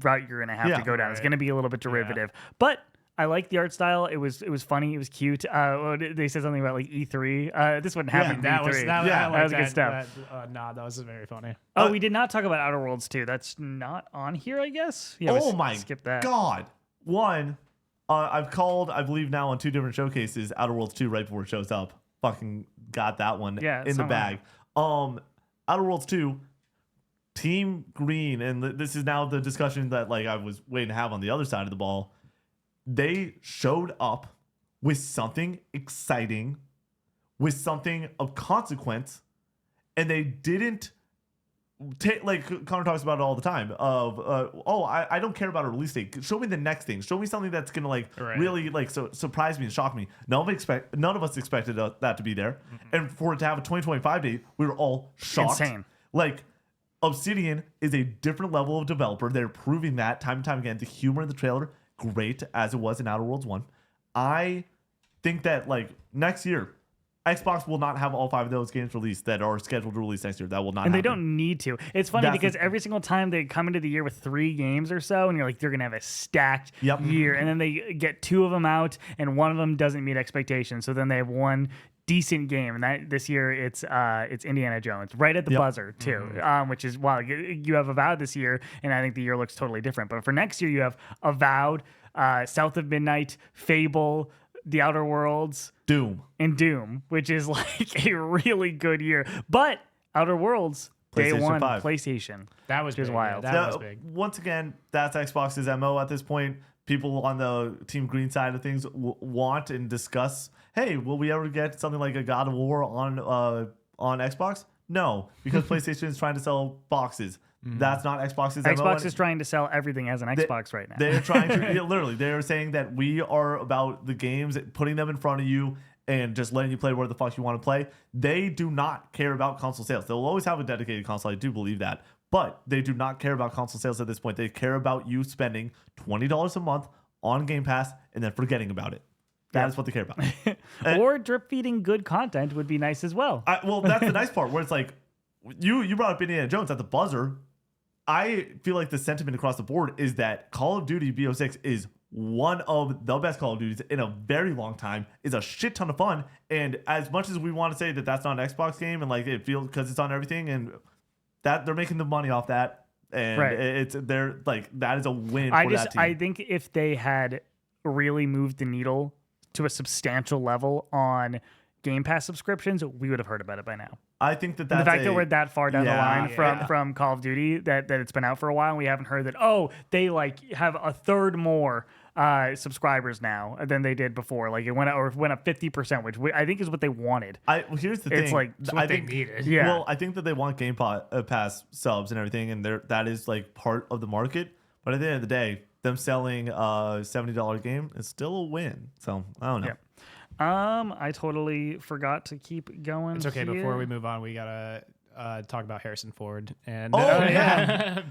route you're going to have to go down. It's going to be a little bit derivative, but I like the art style. It was funny. It was cute. They said something about like E3. This wouldn't happen. That at was E3. that was good stuff. That was very funny. Oh, we did not talk about Outer Worlds 2. That's not on here, I guess. Yeah, oh my skip that. God. One, I've called, I believe now on 2 different showcases, Outer Worlds 2 right before it shows up. Fucking got that one in the bag. Outer Worlds 2, Team Green, and this is now the discussion that like I was waiting to have on the other side of the ball. They showed up with something exciting, with something of consequence, and they didn't take, like Connor talks about it all the time, of I don't care about a release date. Show me the next thing. Show me something that's gonna like really like surprise me and shock me. None of us expected that to be there, and for it to have a 2025 date, we were all shocked. Insane. Like, Obsidian is a different level of developer. They're proving that time and time again. The humor in the trailer, great as it was in Outer Worlds 1. I think that like next year, Xbox will not have all 5 of those games released that are scheduled to release next year. That will not happen. And they don't need to. It's funny because every single time they come into the year with 3 games or so, and you're like, they're going to have a stacked year. And then they get 2 of them out, and one of them doesn't meet expectations. So then they have one decent game, and that this year it's Indiana Jones right at the buzzer too, which is wow. You have Avowed this year, and I think the year looks totally different. But for next year, you have Avowed, South of Midnight, Fable, The Outer Worlds, Doom, which is like a really good year. But Outer Worlds day one 5. PlayStation. That was big, wild. yeah. That was big. Once again, that's Xbox's MO at this point. People on the Team Green side of things want and discuss, hey, will we ever get something like a God of War on Xbox? No, because PlayStation is trying to sell boxes. That's not Xbox's MO. Xbox is trying to sell everything as an Xbox right now. They're trying to, literally, they're saying that we are about the games, putting them in front of you and just letting you play where the fuck you want to play. They do not care about console sales. They'll always have a dedicated console. I do believe that. But they do not care about console sales at this point. They care about you spending $20 a month on Game Pass and then forgetting about it. That is what they care about. Or drip feeding good content would be nice as well. Well, that's the nice part where it's like, you brought up Indiana Jones at the buzzer. I feel like the sentiment across the board is that Call of Duty BO6 is one of the best Call of Duties in a very long time, is a shit ton of fun. And as much as we want to say that that's not an Xbox game and like it feels because it's on everything and that they're making the money off that, and they're like that is a win for that team. I think if they had really moved the needle to a substantial level on Game Pass subscriptions, we would have heard about it by now. I think that's the fact that we're that far down the line from Call of Duty that it's been out for a while and we haven't heard that they like have a third more subscribers now than they did before. Like it went up 50%, which I think is what they wanted. Here's the thing. It's like what they needed. Yeah. Well, I think that they want Game Pass subs and everything, and that is like part of the market. But at the end of the day, them selling a $70 game is still a win. So I don't know. Yeah. I totally forgot to keep going. It's okay. here. Before we move on, we gotta talk about Harrison Ford and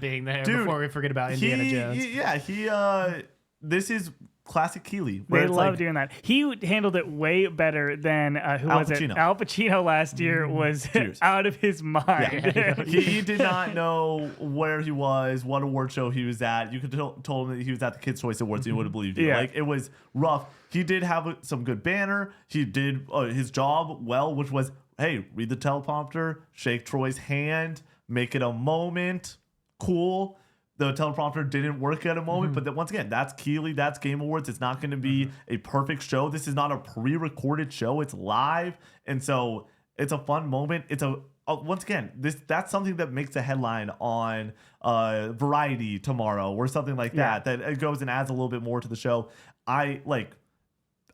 being there. Dude, before we forget about Indiana Jones. This is classic Keeley. They love doing that. He handled it way better than who Al was Pacino. it? Al Pacino last year was out of his mind. Yeah. He did not know where he was, what award show he was at. You could told him that he was at the Kids' Choice Awards, he would have believed you. Yeah. Like it was rough. He did have some good banner. He did his job well, which was, hey, read the teleprompter, shake Troy's hand, make it a moment. Cool. The teleprompter didn't work at a moment, but once again, that's Keeley, that's Game Awards. It's not going to be a perfect show. This is not a pre-recorded show. It's live, and so it's a fun moment. It's once again, that's something that makes a headline on Variety tomorrow or something like that. That it goes and adds a little bit more to the show.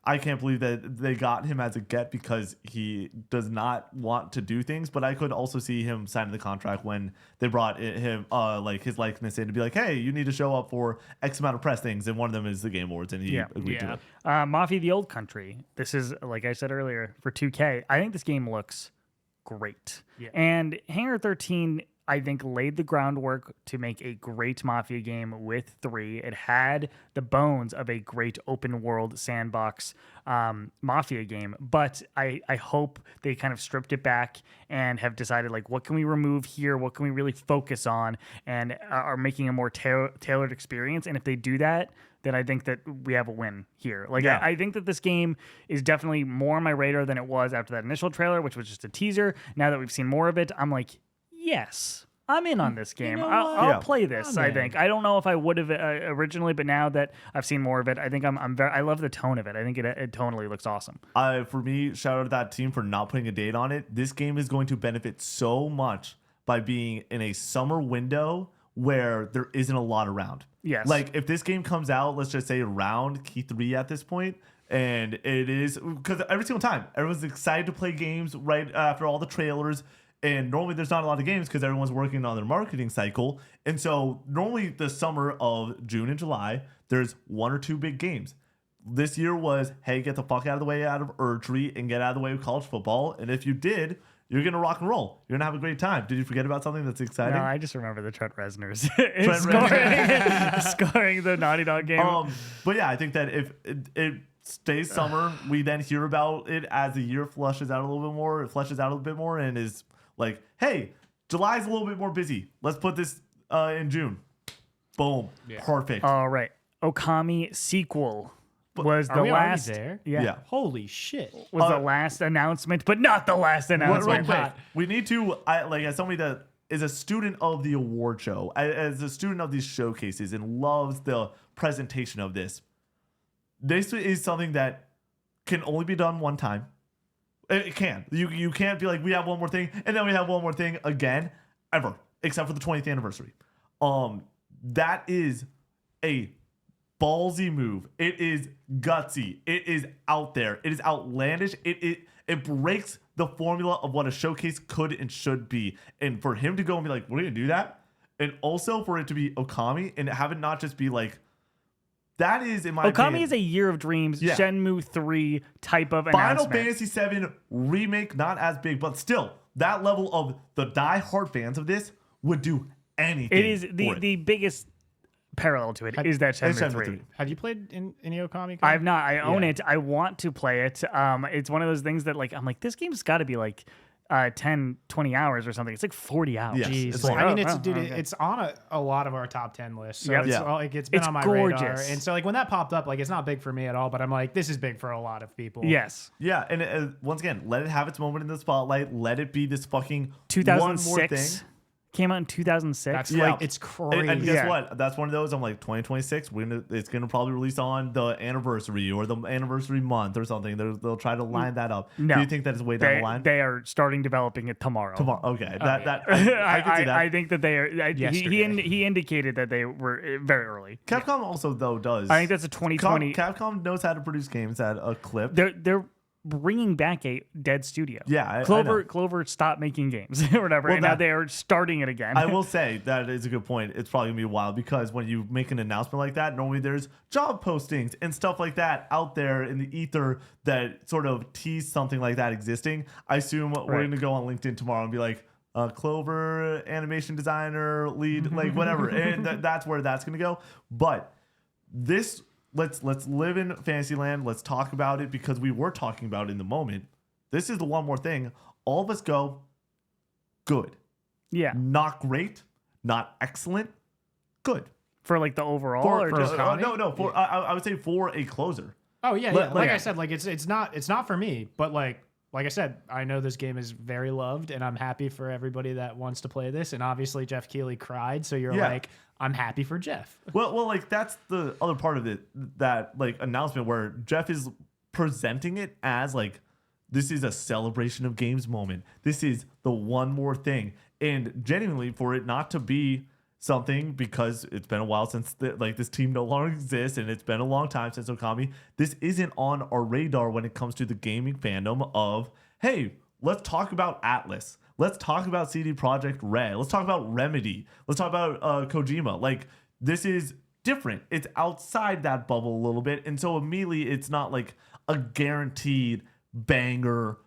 I can't believe that they got him as a get because he does not want to do things. But I could also see him signing the contract when they brought him like his likeness in to be like, hey, you need to show up for X amount of press things, and one of them is the Game Awards, and he agreed to it. Mafia: The Old Country. This is, like I said earlier, for 2K. I think this game looks great. Yeah. And Hangar 13, I think, laid the groundwork to make a great Mafia game with 3. It had the bones of a great open world sandbox Mafia game, but I hope they kind of stripped it back and have decided, like, what can we remove here? What can we really focus on? And are making a more tailored experience. And if they do that, then I think that we have a win here. Like, Yeah. I think that this game is definitely more on my radar than it was after that initial trailer, which was just a teaser. Now that we've seen more of it, I'm like, yes, I'm in on this game. know I'll, what? I'll Yeah. play this. I'm I in. think. I don't know if I would have originally, but now that I've seen more of it, I think I'm very. I love the tone of it. I think it totally looks awesome. For me, shout out to that team for not putting a date on it. This game is going to benefit so much by being in a summer window where there isn't a lot around. Yes. Like if this game comes out, let's just say around key 3 at this point, and it is because every single time everyone's excited to play games right after all the trailers. And normally there's not a lot of games because everyone's working on their marketing cycle. And so normally the summer of June and July, there's 1 or 2 big games. This year was, hey, get the fuck out of the way out of Erdtree and get out of the way of college football. And if you did, you're going to rock and roll. You're going to have a great time. Did you forget about something that's exciting? No, I just remember the Trent Reznor's Reznor. scoring the Naughty Dog game. But yeah, I think that if it stays summer, we then hear about it as the year flushes out a little bit more. It flushes out a little bit more and is like, hey, July's a little bit more busy. Let's put this in June. Boom. Yeah. Perfect. All right. Okami sequel was Are the we already last. there? Yeah. Holy shit. Was the last announcement, but not the last announcement. wait. We need to, as somebody that is a student of the award show, as a student of these showcases and loves the presentation of this, this is something that can only be done one time. It can. You can't be like, we have one more thing, and then we have one more thing again, ever, except for the 20th anniversary. That is a ballsy move. It is gutsy. It is out there. It is outlandish. It breaks the formula of what a showcase could and should be. And for him to go and be like, we're gonna do that, and also for it to be Okami and have it not just be like, that is, in my opinion, Okami is a Year of Dreams, Yeah. Shenmue 3 type of Final announcement. Fantasy VII remake, not as big, but still, that level of the die-hard fans of this would do anything. It is for it. the biggest parallel to it is that Shenmue Shenmue 3. 3. Have you played in any Okami? I have not. I own Yeah. it. I want to play it. It's one of those things that like I'm like, this game's got to be like 10, 20 hours or something. It's like 40 hours. Yes. Jeez. It's Like, like- I mean, it's oh, dude, okay. it's on a lot of our top 10 lists. So Yep. it's Yeah. like it's been It's on my radar. gorgeous. And so like when that popped up, like it's not big for me at all, but I'm like, this is big for a lot of people. Yes. Yeah, and once again, let it have its moment in the spotlight. Let it be this fucking one more 2006 thing. came out in 2006. That's Yeah. like it's crazy. And guess Yeah. what? That's one of those. I'm like 2026. It's gonna probably release on the anniversary or the anniversary month or something. They'll try to line that up. No. Do you think that is way down the line? They are starting developing it tomorrow. Tomorrow. Okay. yeah. That I can see that. I think that they are. Yesterday. He indicated that they were very early. Capcom also though does. I think that's a 2020. Capcom knows how to produce games at a clip. They're bringing back a dead studio. Yeah, I Clover know. Clover stopped making games or whatever, Well, and now that- they are starting it again. I will say that is a good point. It's probably gonna be a while because when you make an announcement like that, normally there's job postings and stuff like that out there in the ether that sort of tease something like that existing. I assume we're Right. gonna go on LinkedIn tomorrow and be like, Clover animation designer lead, like whatever, and that's where that's gonna go. But this, let's live in Fantasyland. Let's talk about it because we were talking about it in the moment. This is the one more thing. All of us go, good. yeah, Not great, not excellent, good. for like the overall or For just Okami? for I would say for a closer. Oh yeah, Let- yeah. Like let- I said, like it's not for me, but like I said, I know this game is very loved, and I'm happy for everybody that wants to play this. And obviously, Jeff Keighley cried, so you're Yeah. like, I'm happy for Jeff. Well, like that's the other part of it, that like announcement where Jeff is presenting it as like, this is a celebration of games moment. This is the one more thing, and genuinely for it not to be something, because it's been a while since this team no longer exists, and it's been a long time since Okami. This isn't on our radar when it comes to the gaming fandom of, hey, let's talk about Atlas. Let's talk about CD Projekt Red. Let's talk about Remedy. Let's talk about Kojima. Like, this is different. It's outside that bubble a little bit, and so immediately it's not like a guaranteed banger.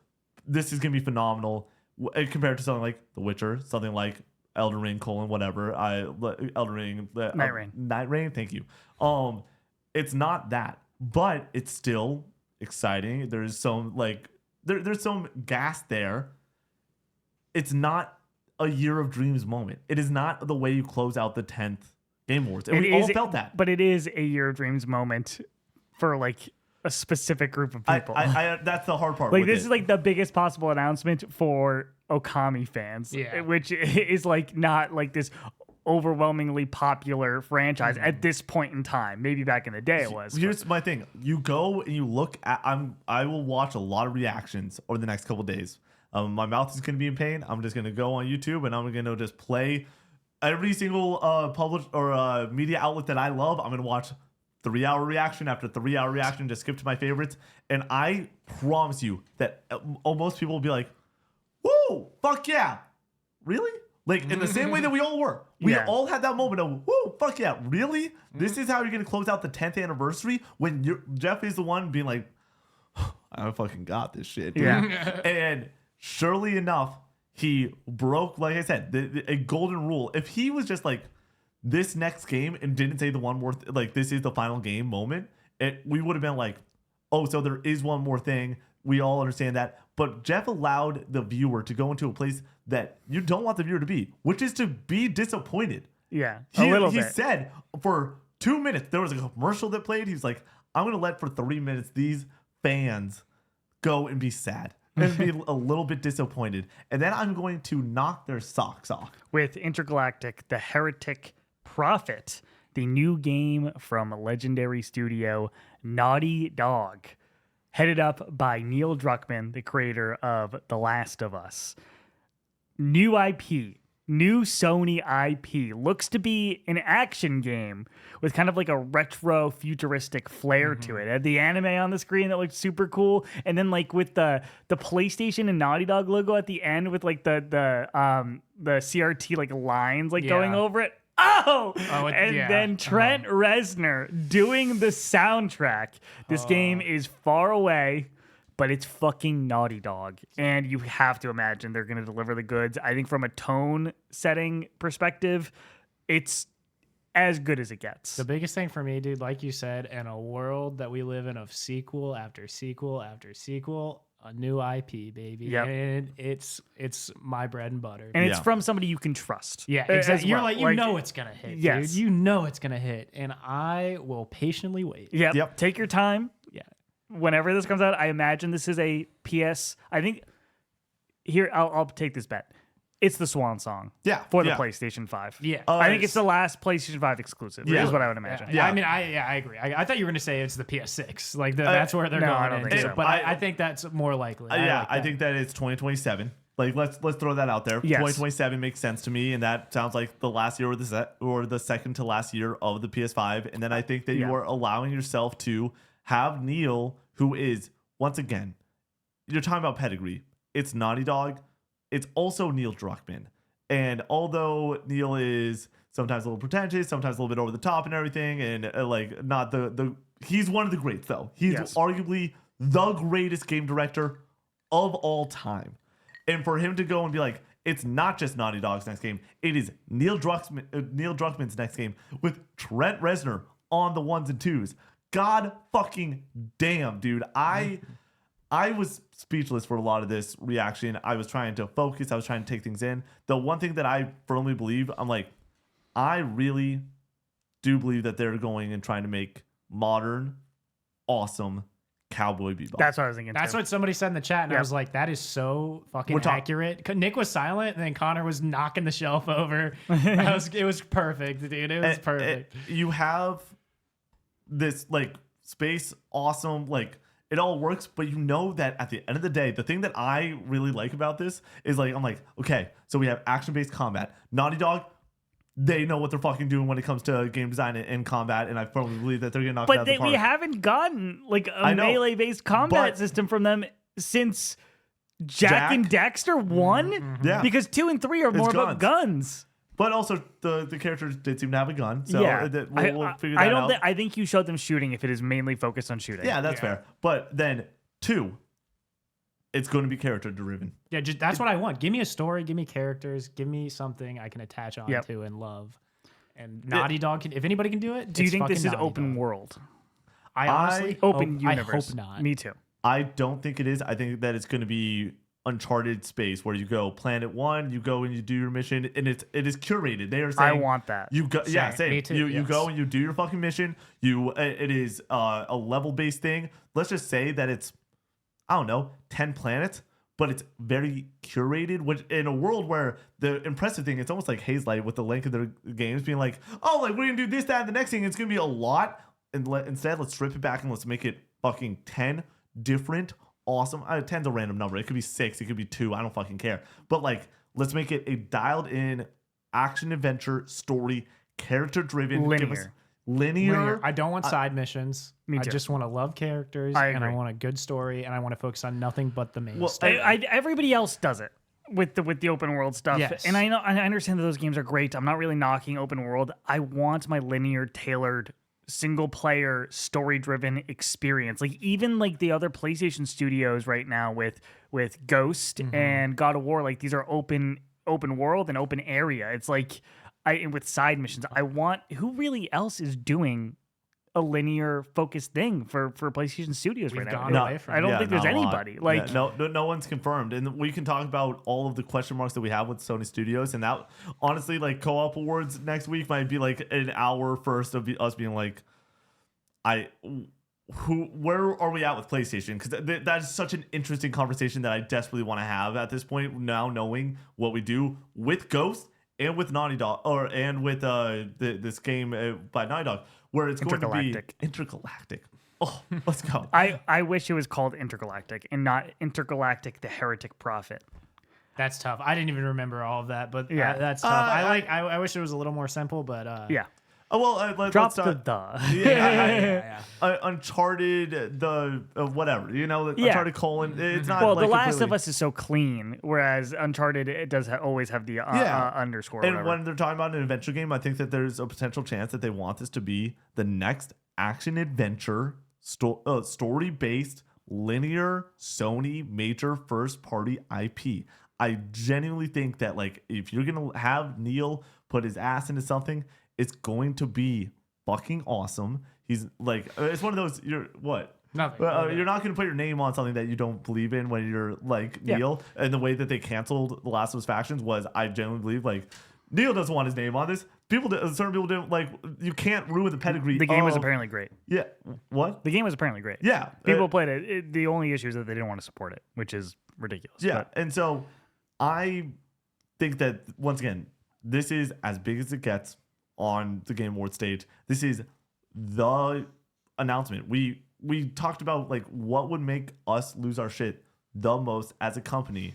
This is gonna be phenomenal compared to something like The Witcher, something like Elden Ring, whatever. Elden Ring, Night Rain. Night Rain. Thank you. It's not that, but it's still exciting. There's some there's some gas there. It's not a Year of Dreams moment. It is not the way you close out the 10th Game Awards. And we all felt that. But it is a Year of Dreams moment for like a specific group of people. That's the hard part. Like this is like the biggest possible announcement for Okami fans, which is like not like this overwhelmingly popular franchise at this point in time. Maybe back in the day it was. Here's my thing. You go and you look at I will watch a lot of reactions over the next couple days. My mouth is going to be in pain. I'm just going to go on YouTube and I'm going to just play every single published or media outlet that I love. I'm going to watch 3-hour reaction after 3-hour reaction, just skip to my favorites. And I promise you that most people will be like, whoa, fuck yeah. Really? Like in the same way that we all were. We all had that moment of, whoa, fuck yeah. Really? This is how you're going to close out the 10th anniversary when Jeff is the one being like, I fucking got this shit. Dude. Yeah. And surely enough, he broke, like I said, a golden rule. If he was just like, this next game and didn't say the one more like this is the final game moment, we would have been like, oh, so there is one more thing. We all understand that. But Jeff allowed the viewer to go into a place that you don't want the viewer to be, which is to be disappointed. Yeah, He said for 2 minutes, there was a commercial that played. He's like, I'm going to let for 3 minutes these fans go and be sad and be a little bit disappointed. And then I'm going to knock their socks off. With Intergalactic, the Heretic Prophet, the new game from legendary studio Naughty Dog, headed up by Neil Druckmann, the creator of The Last of Us. New IP, new Sony IP, looks to be an action game with kind of like a retro futuristic flair to it. It had the anime on the screen that looked super cool, and then like with the PlayStation and Naughty Dog logo at the end with like the CRT like lines like going over it. Then Trent Reznor doing the soundtrack. This game is far away, but it's fucking Naughty Dog. And you have to imagine they're going to deliver the goods. I think from a tone setting perspective, it's as good as it gets. The biggest thing for me, dude, like you said, in a world that we live in of sequel after sequel after sequel, a new IP, baby. Yep. And it's my bread and butter. And it's from somebody you can trust. Yeah, exactly. You're well. like, you know it's going to hit, yes. dude. You know it's going to hit. And I will patiently wait. Yep. Take your time. Yeah. Whenever this comes out, I imagine this is a PS. I think here, I'll take this bet. It's the swan song for the PlayStation 5. Yeah. I think it's the last PlayStation 5 exclusive. Is what I would imagine. Yeah. I mean, I agree. I thought you were going to say it's the PS6. Like, that's where they're going I don't into. think so. But I think that's more likely. I think that it's 2027. Like, let's throw that out there. Yes. 2027 makes sense to me, and that sounds like the last year or the second to last year of the PS5. And then I think that you are allowing yourself to have Neil, who is, once again, you're talking about pedigree. It's Naughty Dog. It's also Neil Druckmann. And although Neil is sometimes a little pretentious, sometimes a little bit over the top and everything, and like not the he's one of the greats though. He's arguably the greatest game director of all time. And for him to go and be like, it's not just Naughty Dog's next game, it is Neil Druckmann's next game with Trent Reznor on the ones and twos. God fucking damn, dude. I was speechless for a lot of this reaction. I was trying to focus. I was trying to take things in. The one thing that I firmly believe, I'm like, I really do believe that they're going and trying to make modern, awesome Cowboy Bebop. That's what I was thinking. That's what somebody said in the chat, and I was like, that is so fucking accurate. Nick was silent, and then Connor was knocking the shelf over. It was perfect, dude. It was perfect. You have this like space, awesome, like, it all works, but you know that at the end of the day, the thing that I really like about this is like, I'm like, okay, so we have action-based combat. Naughty Dog, they know what they're fucking doing when it comes to game design and combat, and I firmly believe that they're going to knock it out of the park. But we haven't gotten like a melee-based combat system from them since Jack and Daxter 1? Yeah. Because 2 and 3 are more about guns. But also, the characters did seem to have a gun, so we'll figure that out. I think you showed them shooting if it is mainly focused on shooting. Yeah, that's fair. But then 2, it's going to be character driven. Yeah, that's what I want. Give me a story, give me characters, give me something I can attach on to and love. And Naughty Dog if anybody can do it, do you think this is open world? I honestly open universe. I hope not. Me too. I don't think it is. I think that it's going to be Uncharted space where you go planet 1, you go and you do your mission, and it is curated. They are I saying want that. you go, yeah, Same. same. Me too, You yes. go and you do your fucking mission. It is a level based thing. Let's just say that it's, I don't know, 10 planets, but it's very curated. Which in a world where the impressive thing, it's almost like Hazelight with the length of their games being like, oh, like we're gonna do this, that, and the next thing. It's gonna be a lot, and instead let's strip it back and let's make it fucking 10 different. Awesome. 10's a random number. It could be 6. It could be 2. I don't fucking care. But like, let's make it a dialed in action adventure story, character driven, linear. I don't want side missions. Me I too. just want to love characters, I and I agree. want a good story, and I want to focus on nothing but the main Well, story. Everybody else does it with the open world stuff. Yes. And I understand that those games are great. I'm not really knocking open world. I want my linear, tailored, single player, story driven experience. Like even like the other PlayStation studios right now with Ghost and God of War, like these are open world and open area. It's like and with side missions. I want, who really else is doing a linear focused thing for PlayStation Studios We've right now? gone away from I don't Yeah, think there's not a lot. anybody. Like Yeah, no one's confirmed, and we can talk about all of the question marks that we have with Sony Studios. And that honestly, like co-op awards next week might be like an hour first of us being like, where are we at with PlayStation? Because that is such an interesting conversation that I desperately want to have at this point. Now knowing what we do with Ghost and with Naughty Dog, and with this game by Naughty Dog, where it's going to be intergalactic. Oh, let's go. I wish it was called Intergalactic and not Intergalactic the Heretic Prophet. That's tough. I didn't even remember all of that, but Yeah. that's tough. I wish it was a little more simple, but Yeah. Oh well, let's Drop talk. the. yeah. Uncharted, the whatever, Yeah. Uncharted colon. It's not. Well, like The Last of completely- Us is so clean, whereas Uncharted it does always have the underscore. Or And whatever. when they're talking about an adventure game, I think that there's a potential chance that they want this to be the next action adventure story based linear Sony major first party IP. I genuinely think that like if you're gonna have Neil put his ass into something, it's going to be fucking awesome. He's like, it's one of those. You're what? Nothing. You're not going to put your name on something that you don't believe in when you're like Neil. And the way that they canceled The Last of Us Factions was, I genuinely believe, like, Neil doesn't want his name on this. Certain people didn't like. You can't ruin the pedigree. the game was apparently great. Yeah. What? The game was apparently great. Yeah. People played it. The only issue is that they didn't want to support it, which is ridiculous. Yeah. But And so I think that once again, this is as big as it gets on the Game Awards stage. This is the announcement. We talked about like what would make us lose our shit the most as a company.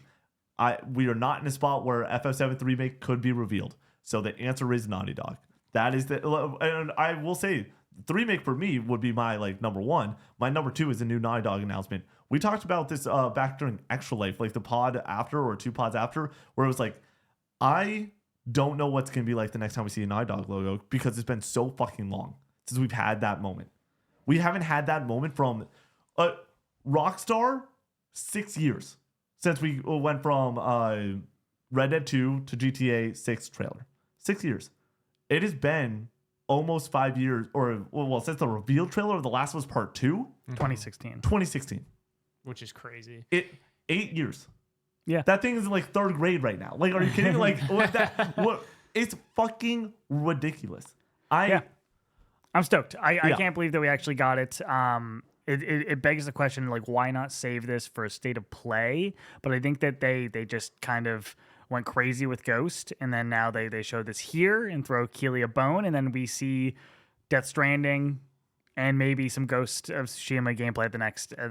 We are not in a spot where FF7 remake could be revealed. So the answer is Naughty Dog. That is and I will say the remake for me would be my like number one. My number two is a new Naughty Dog announcement. We talked about this back during Extra Life, like the pod after or 2 pods after, where it was like, I don't know what's going to be like the next time we see a Naughty Dog logo because it's been so fucking long since we've had that moment. We haven't had that moment from Rockstar, 6 years since we went from Red Dead 2 to GTA 6 trailer. 6 years. It has been almost 5 years, or well, since the reveal trailer of The Last of Us Part 2, 2016. Which is crazy. 8 years. Yeah. That thing is in like 3rd grade right now. Like, are you kidding me? Like, it's fucking ridiculous. I'm stoked. I can't believe that we actually got it. It begs the question, like, why not save this for a state of play? But I think that they just kind of went crazy with Ghost, and then now they show this here and throw Keely a bone, and then we see Death Stranding and maybe some Ghost of Tsushima gameplay at the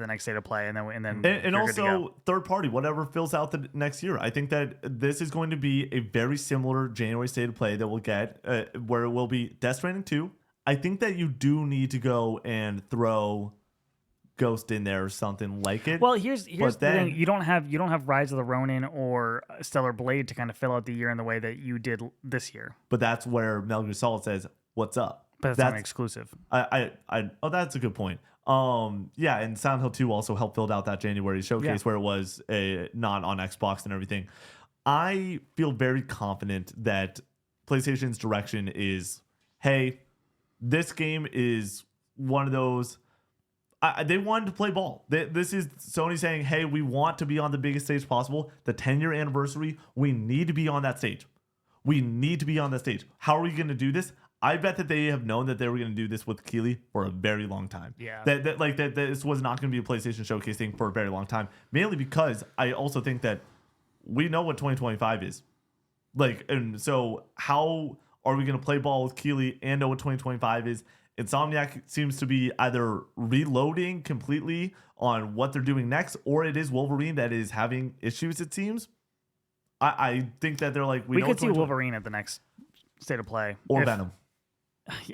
next state of play, and then you're good to go. Also third party, whatever fills out the next year. I think that this is going to be a very similar January state of play that we'll get, where it will be Death Stranding 2. I think that you do need to go and throw Ghost in there or something like it. Well, here's the then- thing: you don't have Rise of the Ronin or Stellar Blade to kind of fill out the year in the way that you did this year. But that's where Metal Gear Solid says, "What's up?" But it's not an exclusive. That's a good point. Yeah, and Silent Hill 2 also helped build out that January showcase where it was not on Xbox and everything. I feel very confident that PlayStation's direction is, hey, this game is one of those. they wanted to play ball. This is Sony saying, hey, we want to be on the biggest stage possible. The 10-year anniversary, we need to be on that stage. We need to be on that stage. How are we going to do this? I bet that they have known that they were going to do this with Keighley for a very long time. Yeah. That this was not going to be a PlayStation showcase thing for a very long time. Mainly because I also think that we know what 2025 is. And so how are we going to play ball with Keighley and know what 2025 is? Insomniac seems to be either reloading completely on what they're doing next, or it is Wolverine that is having issues, it seems. I think that they're like, we could see Wolverine at the next State of Play. Or Venom.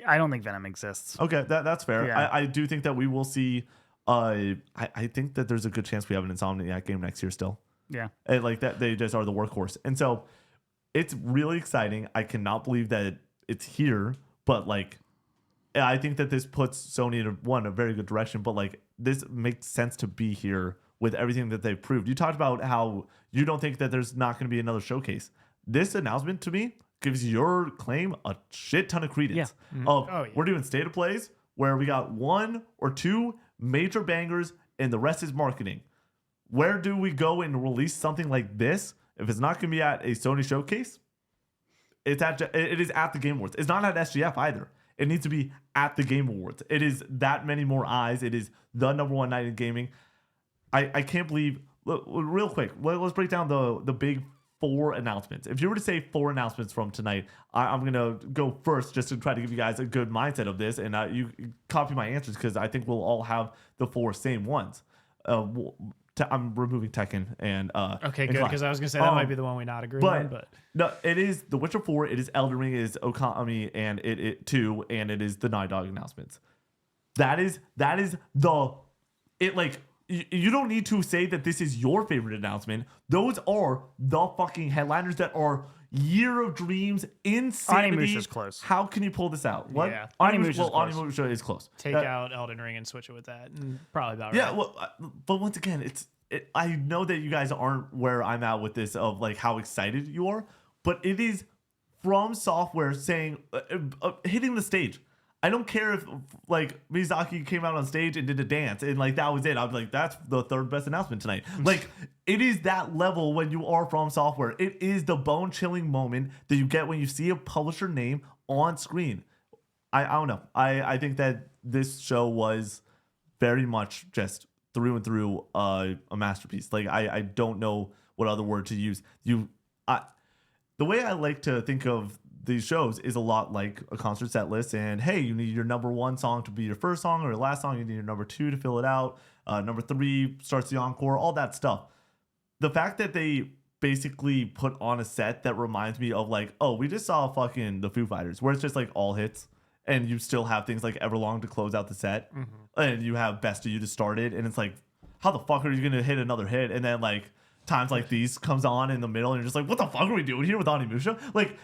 I don't think Venom exists. Okay, that's fair. Yeah. I do think that we will see. I think that there's a good chance we have an Insomniac game next year still. Yeah. And like that, they just are the workhorse. And so it's really exciting. I cannot believe that it's here, but like, I think that this puts Sony in a very good direction, but like this makes sense to be here with everything that they've proved. You talked about how you don't think that there's not going to be another showcase. This announcement to me gives your claim a shit ton of credence. Yeah. Of we're doing state of plays where we got 1 or 2 major bangers and the rest is marketing. Where do we go and release something like this if it's not going to be at a Sony showcase? It is at the Game Awards. It's not at SGF either. It needs to be at the Game Awards. It is that many more eyes. It is the #1 night in gaming. I can't believe. Look, real quick, let's break down the big 4 announcements. If you were to say 4 announcements from tonight, I'm going to go first just to try to give you guys a good mindset of this. And you copy my answers because I think we'll all have the 4 same ones. I'm removing Tekken and Okay, and good, Clyde. because I was gonna say that might be the one we not agree on, but no, it is The Witcher 4, it is Elden Ring, it is Okami, and it 2, and it is the Naughty Dog announcements. That is like you don't need to say that this is your favorite announcement. Those are the fucking headliners that are Year of Dreams, insanity. Onimusha's close. How can you pull this out? What? Yeah. Onimusha is close. take out Elden Ring and switch it with that, and probably about Yeah, right. well, but once again, I know that you guys aren't where I'm at with this of like how excited you are, but it is From Software saying hitting the stage. I don't care if like Miyazaki came out on stage and did a dance and like that was it. I'd be like, that's the 3rd best announcement tonight. Like it is that level when you are From Software. It is the bone chilling moment that you get when you see a publisher name on screen. I don't know. I think that this show was very much just through and through a masterpiece. Like I don't know what other word to use. The way I like to think of these shows is a lot like a concert set list. And hey, you need your #1 song to be your first song, or your last song. You need your #2 to fill it out. #3 starts the encore. All that stuff. The fact that they basically put on a set that reminds me of like, oh, we just saw fucking the Foo Fighters, where it's just like all hits. And you still have things like Everlong to close out the set. And you have Best of You to start it. And it's like, how the fuck are you going to hit another hit? And then like times like these comes on in the middle and you're just like, what the fuck are we doing here with Onimusha? Like,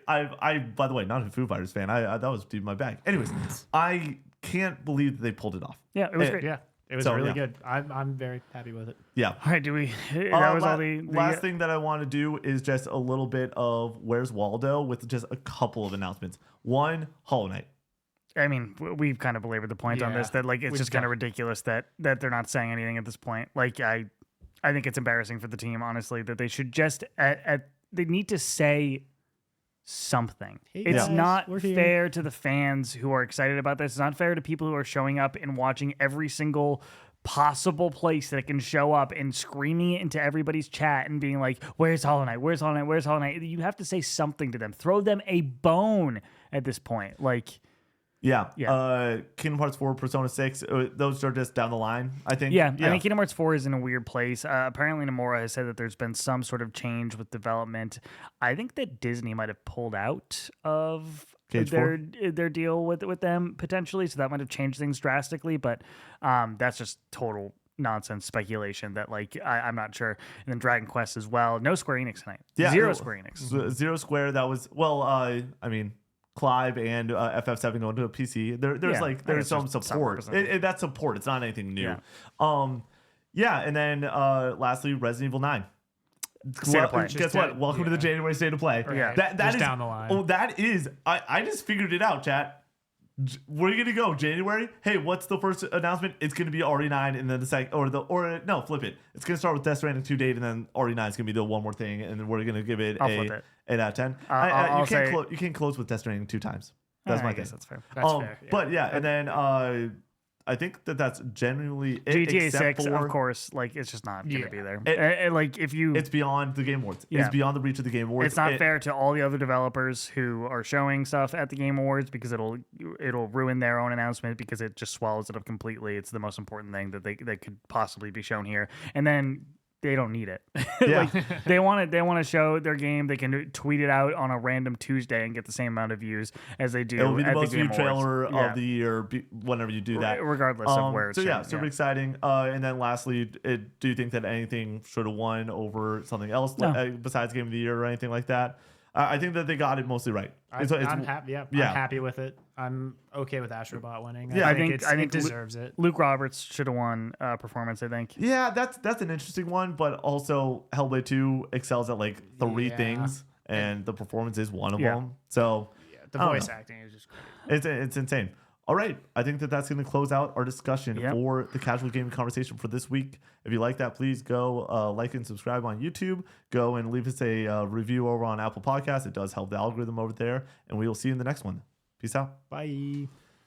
I by the way, not a Foo Fighters fan. That was deep in my bag. Anyways, I can't believe that they pulled it off. Yeah, it was great. Yeah, it was really good. I'm very happy with it. Yeah. All right, that was all the last thing that I want to do is just a little bit of Where's Waldo with just a couple of announcements. 1, Hollow Knight. I mean, we've kind of belabored the point on this, that like it's just kind of ridiculous that they're not saying anything at this point. Like I think it's embarrassing for the team, honestly, that they should just they need to say something. Hey it's guys, not we're here. fair to the fans who are excited about this. It's not fair to people who are showing up and watching every single possible place that it can show up and screaming it into everybody's chat and being like, where's Hollow Knight? Where's Hollow Knight? Where's Hollow Knight? You have to say something to them. Throw them a bone at this point. Like, yeah. Kingdom Hearts 4, Persona 6, those are just down the line, I think. Yeah. I mean, Kingdom Hearts 4 is in a weird place. Apparently, Nomura has said that there's been some sort of change with development. I think that Disney might have pulled out of their deal with them potentially, so that might have changed things drastically. But that's just total nonsense speculation that like I'm not sure. And then Dragon Quest as well. No Square Enix tonight. Yeah, Zero Square Enix. Zero Square. That was I mean, Clive and FF7 going to a PC. There's some support. That's support. It's not anything new. Yeah. And then lastly, Resident Evil 9. State of Play. Guess what? Welcome to the January State of Play. Yeah. That Just is down the line. Oh, that is. I just figured it out, chat. Where are you gonna go? January? Hey, what's the first announcement? It's gonna be RE9, and then the second, no, flip it. It's gonna start with Death Stranding 2 date, and then RE9 is gonna be the one more thing, and then we're gonna give it I'll a flip it. 8 out of 10. I'll say- You can't close with Death Stranding 2 times. That's my I thing. guess that's fair. That's fair. Yeah. But yeah, and then I think that's genuinely it, GTA except 6, for of course, like it's just not going to be there. Like if you, it's beyond the Game Awards. Yeah. It's beyond the reach of the Game Awards. it's not fair to all the other developers who are showing stuff at the Game Awards because it'll ruin their own announcement because it just swallows it up completely. It's the most important thing that they could possibly be shown here, and then they don't need it. Yeah. Like they want to show their game. They can tweet it out on a random Tuesday and get the same amount of views as they do. It will be the at most the Game viewed trailer Awards. Yeah. of the year whenever you do that. Regardless of where it's so yeah, shown, super exciting. And then lastly, do you think that anything should have won over something else besides Game of the Year or anything like that? I think that they got it mostly right. I'm happy. Yeah, I'm happy with it. I'm okay with Astrobot winning. Yeah, I think it deserves it. Luke Roberts should have won performance, I think. Yeah, that's an interesting one, but also Hellblade 2 excels at like three things, and the performance is one of them. So the voice acting is just great. It's insane. All right, I think that's going to close out our discussion for the Casual Gaming Conversation for this week. If you like that, please go like and subscribe on YouTube. Go and leave us a review over on Apple Podcasts. It does help the algorithm over there. And we will see you in the next one. Peace out. Bye.